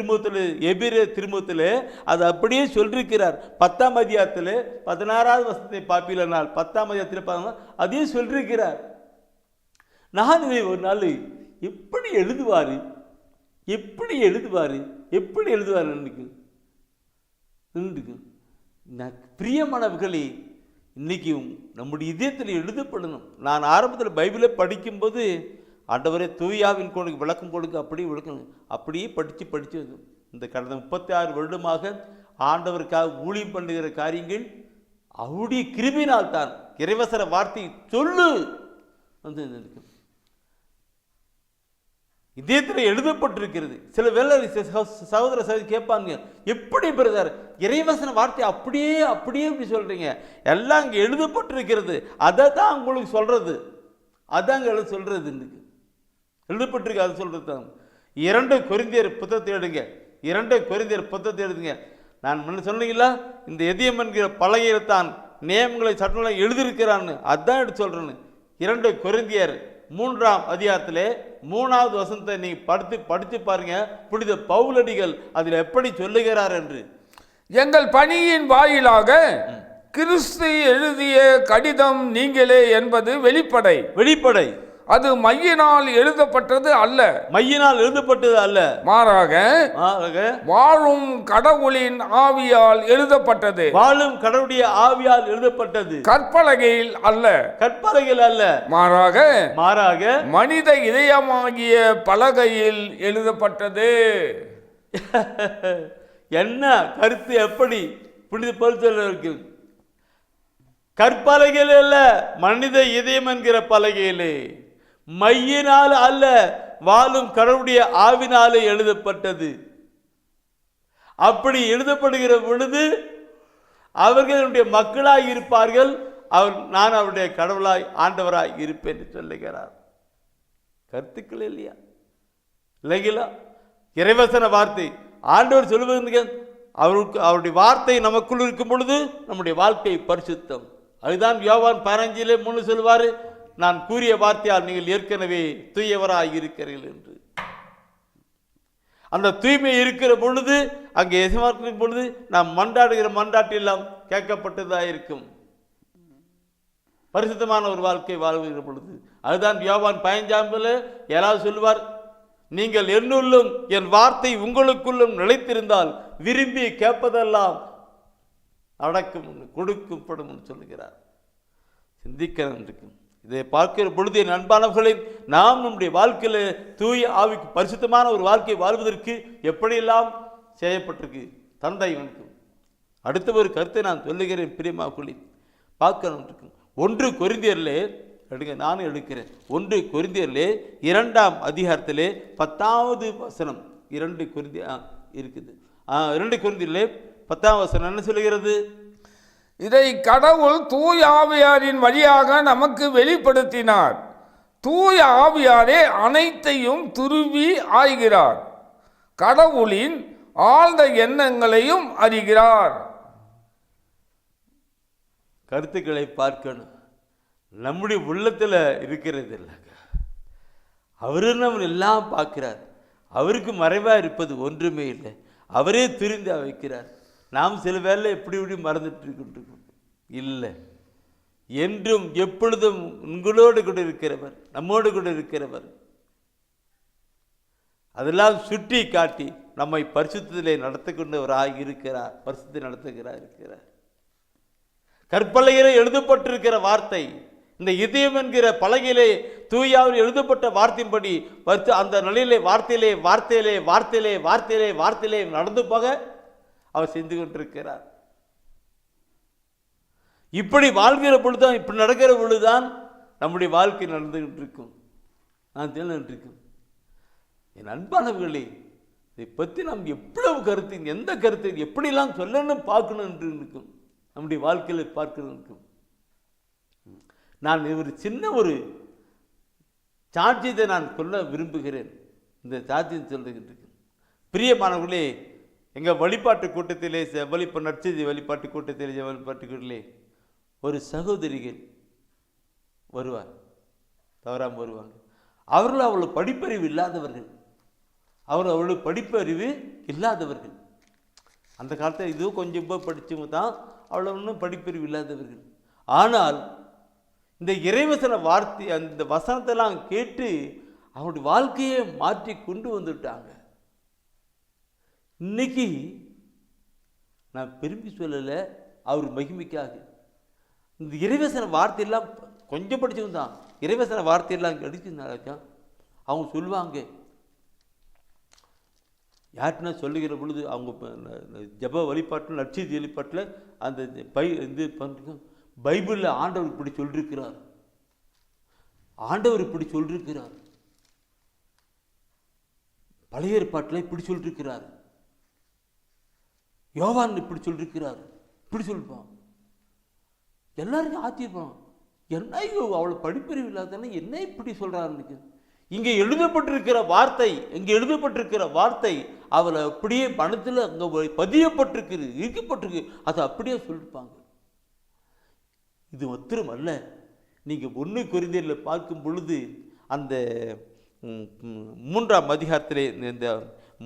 திருமுகத்தில் அது அப்படியே சொல்லியிருக்கிறார். 10ஆம் அதிகாரத்தில் 16வது வசனத்தை பார்ப்பீர்கள், 10ஆம் அதிகாரத்தில் பார்த்தா அதையே சொல்லியிருக்கிறார். நான் இதை ஒரு நாள் எப்படி எழுதுவார் பிரியமானவர்களே, இன்னைக்கு நம்முடைய இதயத்தில் எழுதப்படணும். நான் ஆரம்பத்தில் பைபிளை படிக்கும்போது ஆண்டவரே தூயாவின் கொண்டு விளக்கம் கொடுக்க அப்படியே விளக்கணும், அப்படியே படித்து இந்த கடந்த 36 வருடமாக ஆண்டவருக்காக ஊழியம் பண்ணுகிற காரியங்கள் அவருடைய கிருபையினால் தான். இறைவசர வார்த்தை சொல்லு வந்து இதயத்தில் எழுதப்பட்டிருக்கிறது. சில வேளை சகோதர சகோதரி கேட்பாங்க, எப்படி பிரதர் இறைவசன வார்த்தை அப்படியே இப்படி சொல்றீங்க? எல்லாம் இங்கே எழுதப்பட்டிருக்கிறது, அதை தான் உங்களுக்கு சொல்றது, அதாங்க சொல்றது எழுதப்பட்டிருக்கு, அது சொல்றது தான். 2 கொரிந்தியர் புத்தகத்தை எடுங்க, 2 கொரிந்தியர் புத்தகத்தை எடுங்க. நான் முன்ன சொன்னீங்களா, இந்த எதியம் என்கிற பலகையில்தான் நியமங்களை சட்டங்களை எழுதியிருக்கிறான்னு, அதான் எடுத்து சொல்றேன்னு. 2 கொரிந்தியர் 3ஆம் அதிகாரத்திலே 3வது வசனத்தை நீங்க படித்து பாருங்க, புனித பவுலடிகள் அதில் எப்படி சொல்லுகிறார் என்று.
எங்கள் பணியின் வாயிலாக கிறிஸ்து எழுதிய கடிதம் நீங்களே என்பது வெளிப்படை.
வெளிப்படை.
அது மையினால் எழுதப்பட்டது அல்ல.
மையினால் எழுதப்பட்டது அல்ல.
மாறாக வாழும் கடவுளின் ஆவியால் எழுதப்பட்டது.
வாழும் கடவுளுடைய ஆவியால் எழுதப்பட்டது.
கற்பலகையில் அல்ல.
கற்பலகையில் அல்ல.
மாறாக மனித இதயமாகிய பலகையில் எழுதப்பட்டது.
என்ன கருத்து? எப்படி புனித பவுல் இருக்கு? கற்பலகையில் அல்ல, மனித இதயம் என்கிற பலகையிலே, மையினால் அல்ல, வாழும் கடவுளுடைய ஆவினாலே எழுதப்பட்டது. அப்படி எழுதப்படுகிற பொழுது அவர்களுடைய மக்களாய் இருப்பார்கள். நான் அவருடைய கடவுளாய் ஆண்டவராய் இருப்பேன் என்று சொல்லுகிறார். கருத்துக்கள் இல்லையா? இல்லைங்களா? இறைவசன வார்த்தை ஆண்டவர் சொல்லுவது, அவருடைய வார்த்தை நமக்குள் இருக்கும் பொழுது நம்முடைய வாழ்க்கை பரிசுத்தம். அதுதான் யோவான் 15:3 சொல்வார், நான் கூறிய வார்த்தையால் நீங்கள் ஏற்கனவே தூயவராய் இருக்கிறீர்கள் என்று. அந்த தூய்மை இருக்கிற பொழுது, அங்கே எதிர்பார்க்கும் பொழுது நாம் மன்றாடுகிற மன்றாட்டெல்லாம் கேட்கப்பட்டதாக இருக்கும். பரிசுத்தமான ஒரு வாழ்க்கை வாழ்கிற பொழுது. அதுதான் யோவான் 15 யாராவது சொல்லுவார், நீங்கள் என்னுள்ளும் என் வார்த்தை உங்களுக்குள்ளும் நிலைத்திருந்தால் விரும்பி கேட்பதெல்லாம் அடக்கும் கொடுக்கப்படும் சொல்லுகிறார். சிந்திக்க இருக்கும். இதை பார்க்கிற பொழுது என் அன்பானவர்களை, நாம் நம்முடைய வாழ்க்கையில் தூய ஆவிக்கு பரிசுத்தமான ஒரு வாழ்க்கை வாழ்வதற்கு எப்படியெல்லாம் செய்யப்பட்டிருக்கு தந்தை உனக்கு. அடுத்த ஒரு கருத்தை நான் சொல்லுகிறேன் பிரியமாக்குள்ளி, பார்க்கணும் இருக்கு. 1 கொரிந்தியரிலே எடுங்க, நானும் எடுக்கிறேன். 1 கொரிந்தியரிலே 2ஆம் அதிகாரத்திலே 10வது வசனம். 2 கொரிந்திய இருக்குது. 2 கொரிந்தியரிலே 10ஆம் வசனம் என்ன சொல்லுகிறது?
இதை கடவுள் தூய ஆவியாரின் வழியாக நமக்கு வெளிப்படுத்தினார். தூய ஆவியாரே அனைத்தையும் துருவி ஆய்கிறார், கடவுளின் ஆழ்ந்த எண்ணங்களையும் அறிகிறார்.
கருத்துக்களை பார்க்கணும். நம்முடைய உள்ளத்தில் இருக்கிறது இல்லைங்க. அவரு நம்ம எல்லாம் பார்க்கிறார். அவருக்கு மறைவாக இருப்பது ஒன்றுமே இல்லை. அவரே துரிந்து வைக்கிறார். நாம் சில வேலை எப்படி இப்படி மறந்துட்டு இருக்கின்றோம். இல்லை, என்றும் எப்பொழுதும் உங்களோடு கூட இருக்கிறவர், நம்மோடு கூட இருக்கிறவர். அதெல்லாம் சுற்றி காட்டி நம்மை பரிசுத்தத்திலே நடத்தி கொண்டவராக இருக்கிறார். பரிசுத்தை நடத்துகிறார். கற்பலகையிலே எழுதப்பட்டிருக்கிற வார்த்தை, இந்த இதயம் என்கிற பலகையிலே தூயாவில் எழுதப்பட்ட வார்த்தையின்படி அந்த நிலையிலே வார்த்தையிலே வார்த்தையிலே வார்த்தையிலே வார்த்தையிலே வார்த்தையிலே நடந்து போக அவர் செஞ்சு கொண்டிருக்கிறார். இப்படி வாழ்கிற பொழுதுதான், இப்படி நடக்கிற பொழுதுதான் நம்முடைய வாழ்க்கை நடந்துகிட்டு இருக்கும். நான் தெரிஞ்சிருக்கும். என் அன்பானவர்களே, இதை பற்றி நாம் எவ்வளவு கருத்து, எந்த கருத்தை எப்படிலாம் சொல்லணும் பார்க்கணும் என்று இருக்கும். நம்முடைய வாழ்க்கையில் பார்க்கணும் இருக்கும். நான் ஒரு சின்ன ஒரு சாட்சியத்தை நான் சொல்ல விரும்புகிறேன். இந்த சாட்சியம் சொல்லுகிட்டு பிரியமானவர்களே, எங்கள் வழிபாட்டு கூட்டத்திலே நற்செய்தி வழிபாட்டு கூட்டத்திலே ஒரு சகோதரிகள் வருவார், தவறாமல் வருவாங்க. அவர்கள் அவ்வளோ படிப்பறிவு இல்லாதவர்கள். அவ்வளோ படிப்பறிவு இல்லாதவர்கள். அந்த காலத்தில் இதுவும் கொஞ்சம் படித்தவங்க தான், அவ்வளோ ஒன்றும் படிப்பறிவு இல்லாதவர்கள். ஆனால் இந்த இறைவசன வார்த்தை, அந்த வசனத்தெல்லாம் கேட்டு அவருடைய வாழ்க்கையை மாற்றி கொண்டு வந்துட்டாங்க. இன்னைக்கு நான் பெரும்பி சொல்லலை, அவர் மகிமைக்காக. இந்த இறைவசன வார்த்தையெல்லாம் கொஞ்சம் படித்தவங்க தான். இறைவசன வார்த்தையெல்லாம் அடிச்சுனாக்கா அவங்க சொல்லுவாங்க. யார்கிட்டனா சொல்லுகிற பொழுது அவங்க ஜப வழிபாட்டில், நற்செய்தி வழிபாட்டில் அந்த இது பண்ணுறோம். பைபிளில் ஆண்டவர் இப்படி சொல்லியிருக்கிறார், ஆண்டவர் இப்படி சொல்லியிருக்கிறார், பழைய ஏற்பாட்டில் இப்படி சொல்லியிருக்கிறார், யோவான் இப்படி சொல்லியிருக்கிறார், இப்படி சொல்லிப்பான். எல்லாருக்கும் ஆச்சரியம். என்ன அவ்வளோ படிப்பறிவு இல்லாதானே என்ன இப்படி சொல்கிறாருன்னு. இங்கே எழுதப்பட்டிருக்கிற வார்த்தை, இங்கே எழுதப்பட்டிருக்கிற வார்த்தை அவளை அப்படியே மனத்தில் அங்கே பதியப்பட்டிருக்குது, இருக்கப்பட்டிருக்கு. அதை அப்படியே சொல்லியிருப்பாங்க. இது மாத்திரம் அல்ல, நீங்கள் 1 கொரிந்தியரில் பார்க்கும் பொழுது அந்த 3ஆம் அதிகாரத்திலே, இந்த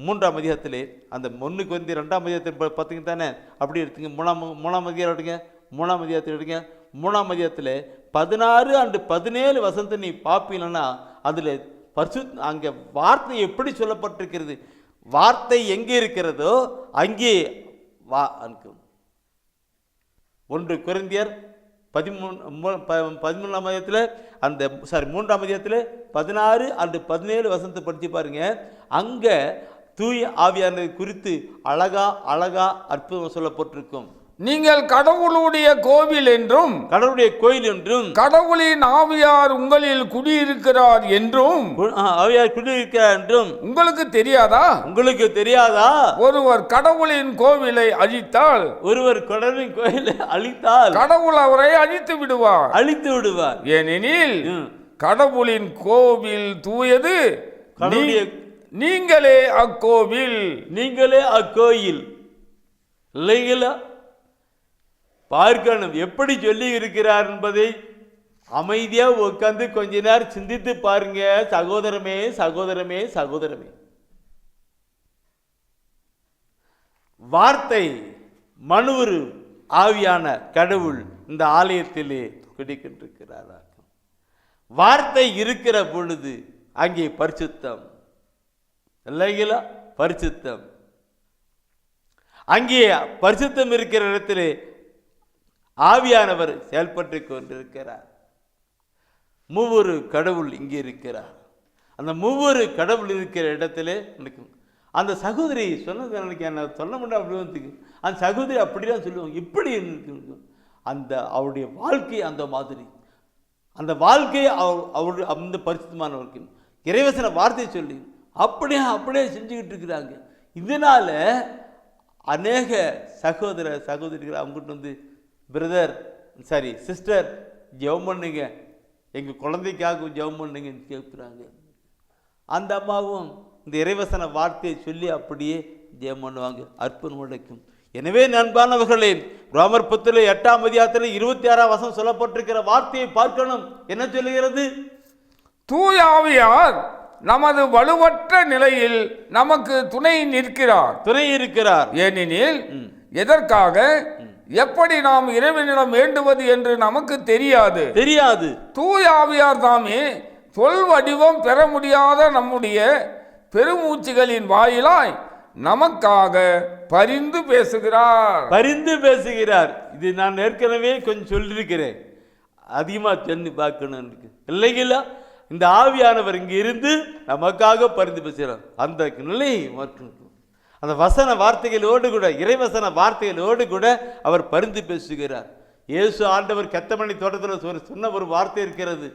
3ஆம் அதிகாரத்திலே அந்த 1 கொரிந்தியர் 2ஆம் அதிகாரத்தில் பார்த்தீங்க தானே, அப்படி எடுத்துங்க. 3ஆம் அதிகாரம் எடுங்க. 3ஆம் அதிகாரத்தில் எடுங்க. 3ஆம் அதிகாரத்தில் 16 and 17 வசனத்தை நீ பார்ப்பீங்கன்னா அதில் அங்கே வார்த்தை எப்படி சொல்லப்பட்டிருக்கிறது, வார்த்தை எங்கே இருக்கிறதோ அங்கே 1 கொரிந்தியர் 13ஆம் அதிகாரத்தில் அந்த 3ஆம் அதிகாரத்தில் 16 and 17 வசனத்தை படித்து பாருங்க. அங்கே தூய ஆவியானது குறித்து அழகா அற்புதம் சொல்லப்பட்டிருக்கும்.
நீங்கள் கடவுளுடைய கோவில் என்றும்
கடவுளுடைய கோயில் என்றும்
கடவுளின் ஆவியார் உங்களில் குடியிருக்கிறார் என்றும்
ஆவியார் குடியிருக்கிறார் என்றும்
உங்களுக்கு தெரியாதா?
உங்களுக்கு தெரியாதா?
ஒருவர் கடவுளின் கோவிலை அழித்தால் கடவுள் அவரை அழித்து விடுவார். ஏனெனில் கடவுளின் கோவில் தூயது, நீங்களே அக்கோவில்.
இல்லைங்களா? பார்க்கணும் எப்படி சொல்லி இருக்கிறார் என்பதை அமைதியா உட்கார்ந்து கொஞ்ச நேரம் சிந்தித்து பாருங்க. சகோதரமே, வார்த்தை மனுவுரு ஆவியான கடவுள் இந்த ஆலயத்திலே குடிக்கின்றிருக்கிறார். வார்த்தை இருக்கிற பொழுது அங்கே பரிசுத்தம். இல்லைங்களா? பரிசுத்தம். அங்கே பரிசுத்தம் இருக்கிற இடத்திலே ஆவியானவர் செயல்பட்டு கொண்டிருக்கிறார். மூவொரு கடவுள் இங்கே இருக்கிறார். அந்த மூவொரு கடவுள் இருக்கிற இடத்திலே அந்த சகோதரி சொன்னது எனக்கு என்ன சொல்ல முடியாது. அப்படி வந்து அந்த சகோதரி அப்படிதான் சொல்லுவாங்க. இப்படி அந்த அவருடைய வாழ்க்கை அந்த மாதிரி, அந்த வாழ்க்கையை அவருடைய அந்த பரிசுத்தமானவருக்கு இறைவசன வார்த்தை சொல்லி அப்படியே செஞ்சுக்கிட்டு இருக்கிறாங்க. இதனால அநேக சகோதரிகள் அவங்ககிட்ட வந்து பிரதர் சிஸ்டர் ஜெபம் பண்ணுங்க, எங்கள் குழந்தைக்காக ஜெபம் பண்ணுங்கன்னு கேட்குறாங்க. அந்த அம்மாவும் இந்த இறைவசன வார்த்தையை சொல்லி அப்படியே ஜெபம் பண்ணுவாங்க. அற்புதம் நடக்கும். எனவே நண்பானவர்களே, ரோமர் 8ஆம் அதிகாரத்தில் 26ஆம் வசனம் சொல்லப்பட்டிருக்கிற வார்த்தையை பார்க்கணும். என்ன சொல்லுகிறது?
தூய ஆவியார் நமது வலுவற்ற நிலையில் நமக்கு துணை இருக்கிறார். ஏனெனில் எதற்காக எப்படி நாம் இறைவனிடம் வேண்டுவது என்று நமக்கு தெரியாது. தூய ஆவியார் தாமே சொல் வடிவம் பெற முடியாத நம்முடைய பெருமூச்சுகளின் வாயிலாய் நமக்காக பரிந்து பேசுகிறார்.
இது நான் ஏற்கனவே கொஞ்சம் சொல்லியிருக்கிறேன். அதிகமாக சொல்லி பார்க்கணும் இல்லைங்களா? இந்த ஆவியானவர் இங்கே இருந்து நமக்காக பரிந்து பேசுகிறார். அந்த நிலை மற்றும் அந்த வசன வார்த்தைகளோடு கூட, இறைவசன வார்த்தைகளோடு கூட அவர் பரிந்து பேசுகிறார். இயேசு ஆண்டவர் கெத்தமணி தோட்டத்தில் சொன்ன ஒரு வார்த்தை இருக்கிறது.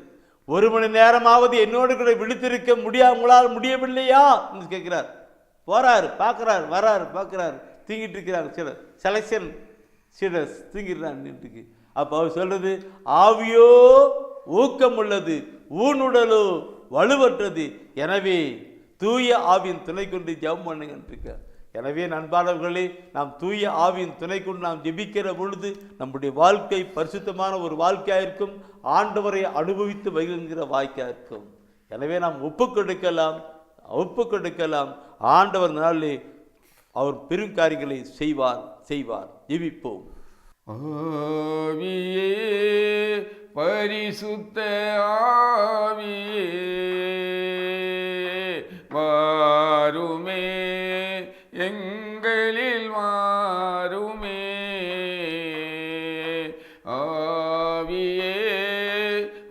1 மணி நேரமாவது என்னோடு கூட விழித்திருக்க உங்களால் முடியவில்லையா என்று கேட்கிறார். போறாரு, பார்க்கிறார், வராரு, பார்க்கிறார், தூங்கிட்டு இருக்கிறார். செலக்ஷன் சீடர்ஸ் தூங்கிடுறான். அப்போ அவர் சொல்றது, ஆவியோ ஊக்கம் உள்ளது, ஊனுடலோ வலுவற்றது, எனவே தூய ஆவியின் துணை கொண்டு ஜெபம் பண்ணுங்க. எனவே நண்பாளர்களே, நாம் தூய ஆவியின் துணை கொண்டு நாம் ஜெபிக்கிற பொழுது நம்முடைய வாழ்க்கை பரிசுத்தமான ஒரு வாழ்க்கையாக இருக்கும். ஆண்டவரை அனுபவித்து மகிழ்கிற வாழ்க்கையாக இருக்கும். எனவே நாம் ஒப்பு கொடுக்கலாம். ஆண்டவர் நாளிலே அவர் பெரும் காரியங்களை செய்வார். ஜெபிப்போம்.
ஆவியே, பரிசுத்த ஆவியே, வாருமே, எங்களில் வாருமே. ஆவியே,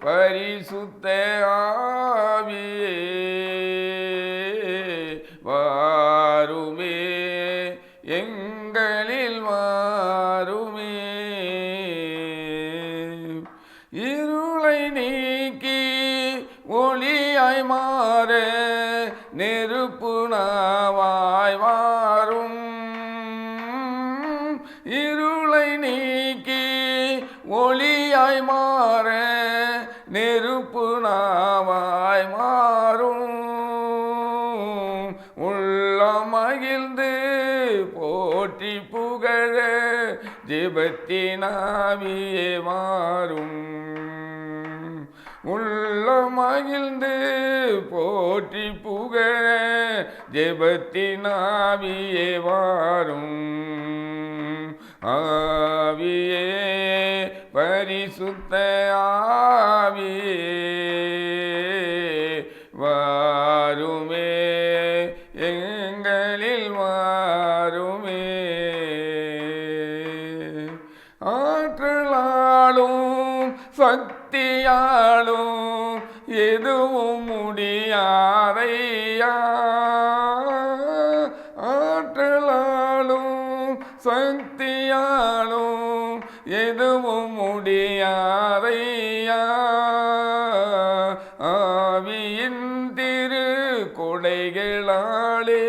பரிசுத்த ஆவியே, வாருமே, எங்களில் வாருமே. இருளை நீக்கி ஒளியாய் மாற நெருப்பு நாவாய் வாரும். இருளை நீக்கி ஒளியாய் மாற நெருப்பு நாவாய் மாறும். உள்ளம் மகிழ்ந்து போற்றி புகழ ஜெபத்தினாவியே மாறும். உள்ளம் மகிழ்ந்து போற்றி புகழ ஜெபத்தினாவியே வாரும். ஆவியே, பரிசுத்த ஆவியே வாருமே, எங்களில் வாருமே. ஆற்றலாலும் சக்தியாலும் எதுவும் முடியாதையா, ஆற்றலாலும் சக்தியாலும் எதுவும் முடியாதையா. ஆவியின் திரு கொடைகளாலே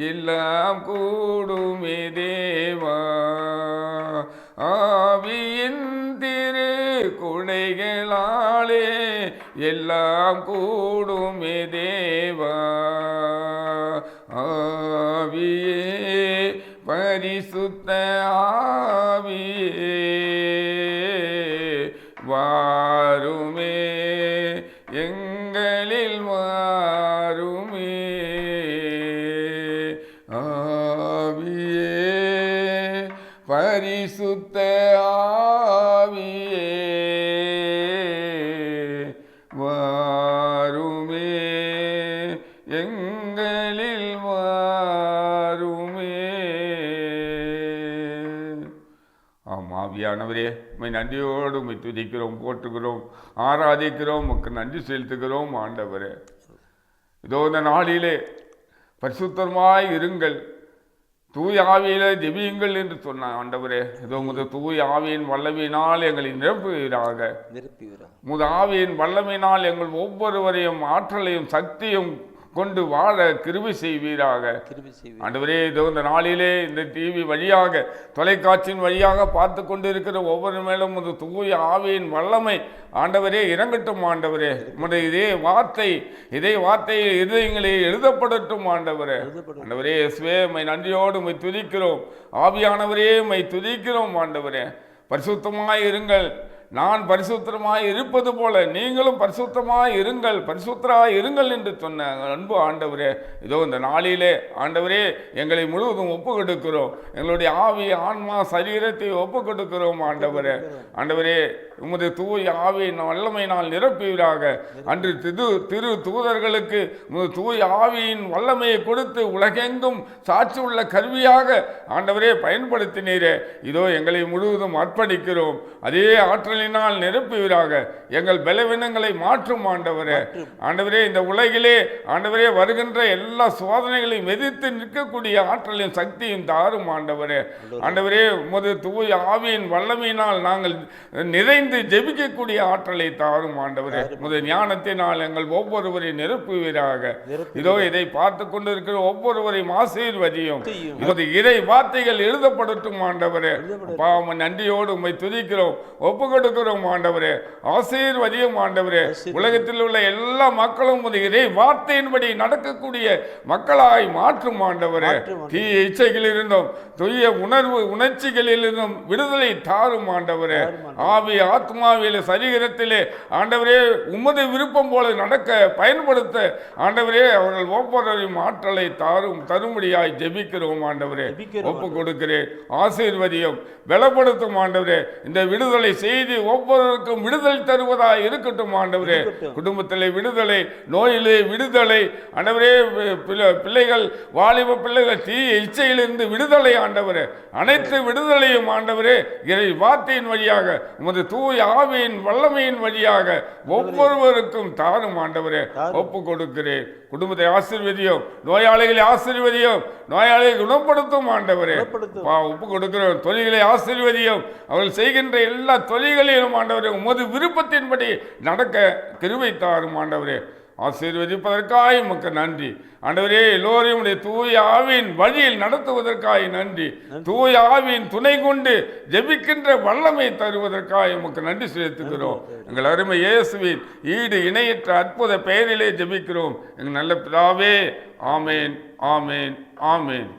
எல்லாம் கூடுமே தேவா, ஆவியின் திரு கொடைகளாலே எல்லாம் கூடுமே தேவா. ஆவியே பரிசுத்த ஆவியே வாருமே, எங்களில் வாருமே. ஆவியே பரிசுத்த ஆவியே வாருமே, எங்களில் வாருமே. ஆவியானவரே, உம்மை நன்றியோடு உம்மை துதிக்கிறோம், போற்றுகிறோம், ஆராதிக்கிறோம், உமக்கு நன்றி செலுத்துகிறோம். ஆண்டவரே, இதோ இந்த நாளிலே பரிசுத்தமாய் இருங்கள், தூய ஆவியிலே ஜெபியுங்கள் என்று சொன்ன ஆண்டவரே, இதோ உமது தூய ஆவியின் வல்லமையினால் எங்களை நிரப்புவீராக. உமது ஆவியின் வல்லமையினால் எங்கள் ஒவ்வொருவரையும் ஆற்றலையும் சக்தியும் கொண்டு வாழ கிருபை செய்வீராக. ஆண்டவரே, இதோ இந்த நாளிலே இந்த டிவி வழியாக, தொலைக்காட்சியின் வழியாக பார்த்து கொண்டு இருக்கிற ஒவ்வொரு மேலும் ஒரு தூய ஆவியின் வல்லமை ஆண்டவரே இறங்கட்டும். ஆண்டவரே, உம்முடைய இதே வார்த்தை இதயங்களை எழுதப்படட்டும். ஆண்டவரே, ஆண்டவரே இயேசுவே, உம்மை நன்றியோடு உம்மை துதிக்கிறோம். ஆவியானவரே, உம்மை துதிக்கிறோம். ஆண்டவரே, பரிசுத்தமாய் இருங்கள், நான் பரிசுத்தமாய் இருப்பது போல நீங்களும் பரிசுத்தமாய் இருங்கள், பரிசுத்தராய் இருங்கள் என்று சொன்ன அன்பு ஆண்டவரே, இதோ இந்த நாளிலே ஆண்டவரே எங்களை முழுவதும் ஒப்பு கொடுக்கிறோம். எங்களுடைய ஆவி, ஆன்மா, சரீரத்தை ஒப்பு கொடுக்கிறோம். ஆண்டவரே, ஆண்டவரே உமது தூய ஆவியின் வல்லமையினால் நிரப்புவீராக. அன்று திரு தூதர்களுக்கு உமது தூய ஆவியின் வல்லமையை கொடுத்து உலகெங்கும் சாட்சி உள்ள கருவியாக ஆண்டவரே பயன்படுத்தினீரே. இதோ எங்களை முழுவதும் அர்ப்பணிக்கிறோம். அதே ஆற்றலினால் நிரப்புவீராக. எங்கள் பலவீனங்களை மாற்றும் ஆண்டவரே. ஆண்டவரே, இந்த உலகிலே ஆண்டவரே வருகின்ற எல்லா சோதனைகளையும் எதிர்த்து நிற்கக்கூடிய ஆற்றலையும் சக்தியும் தாரும் ஆண்டவரே. ஆண்டவரே, உமது தூய ஆவியின் வல்லமையினால் நாங்கள் நிறைந்து ஜெபிக்கக்கூடிய ஆற்றலை தாரும் ஆண்டவரே. முதல் ஞானத்தினால் எங்கள் ஒவ்வொருவரையும் நிரப்புவீராக. இதோ இதை பார்த்து கொண்டிருக்கிற ஒவ்வொருவரையும் ஆசீர்வதியும். இதோ இறை வார்த்தைகள் எழுதப்படட்டும் ஆண்டவரே. பாவம் நன்றியோடு உம்மை துதிக்கிறோம், ஒப்பு கொடுக்கிறோம் ஆண்டவரே. ஆசீர்வதியும் ஆண்டவரே. உலகத்தில் உள்ள எல்லா மக்களும் இறை வார்த்தையின்படி நடக்கக்கூடிய மக்களாய் மாற்றும் ஆண்டவரே. தீய இச்சைகளில் இருந்தும் தூய உணர்ச்சிகளில் இருந்தும் விடுதலை தாரும் ஆண்டவரே. ஆவி ஆத்மாவிலே சரீரத்திலே ஆண்டவரே உமது விருப்பம் போல நடக்க பயன்படுத்த ஆண்டவரே அவர்கள் ஒவ்வொருவரையும் ஆற்றலை தரும்படியாய் ஜெபிக்கிறோம் ஆண்டவரே. ஒப்பு கொடுக்கிறேன். ஆசீர்வதியும், பலப்படுத்தும் ஆண்டவரே. இந்த விடுதலை செய்தி ஒவ்வொருவருக்கும் விடுதலை தருவதாய் இருக்கட்டும் ஆண்டவரே. குடும்பத்திலே விடுதலை, நோயிலே விடுதலை ஆண்டவரே. பிள்ளைகள், வாலிப பிள்ளைகள் தீய இச்சையிலிருந்து விடுதலை ஆண்டவரே. அனைத்து விடுதலையும் ஆண்டவரே இறை வார்த்தையின் வழியாக, உமது தூய ஆவியின் வல்லமையின் வழியாக ஒவ்வொருவருக்கும் தாரும் ஆண்டவரே. ஒப்பு கொடுக்கிறேன். குடும்பத்தை ஆசீர்வதியும், நோயாளிகளை ஆசீர்வதியும், நோயாளிகளை குணப்படுத்தும் ஆண்டவரே. ஒப்பு கொடுக்கிறோம். தொழில்களை ஆசீர்வதியும், அவர்கள் செய்கின்ற எல்லா தொழில்களிலும் ஆண்டவரே உமது விருப்பத்தின்படி நடக்க கிருபை தாரும் ஆண்டவரே. ஆசீர்வதிப்பதற்காக உமக்கு நன்றி ஆண்டவரே. எல்லோரையும் உடைய தூய ஆவியின் வழியில் நடத்துவதற்காக நன்றி. தூய ஆவியின் துணை கொண்டு ஜெபிக்கின்ற வல்லமை தருவதற்காக உமக்கு நன்றி செலுத்துகிறோம். எங்கள் அருமை இயேசுவின் ஈடு இணையற்ற அற்புத பெயரிலே ஜெபிக்கிறோம் எங்கள் நல்ல பிதாவே. ஆமேன், ஆமேன், ஆமேன்.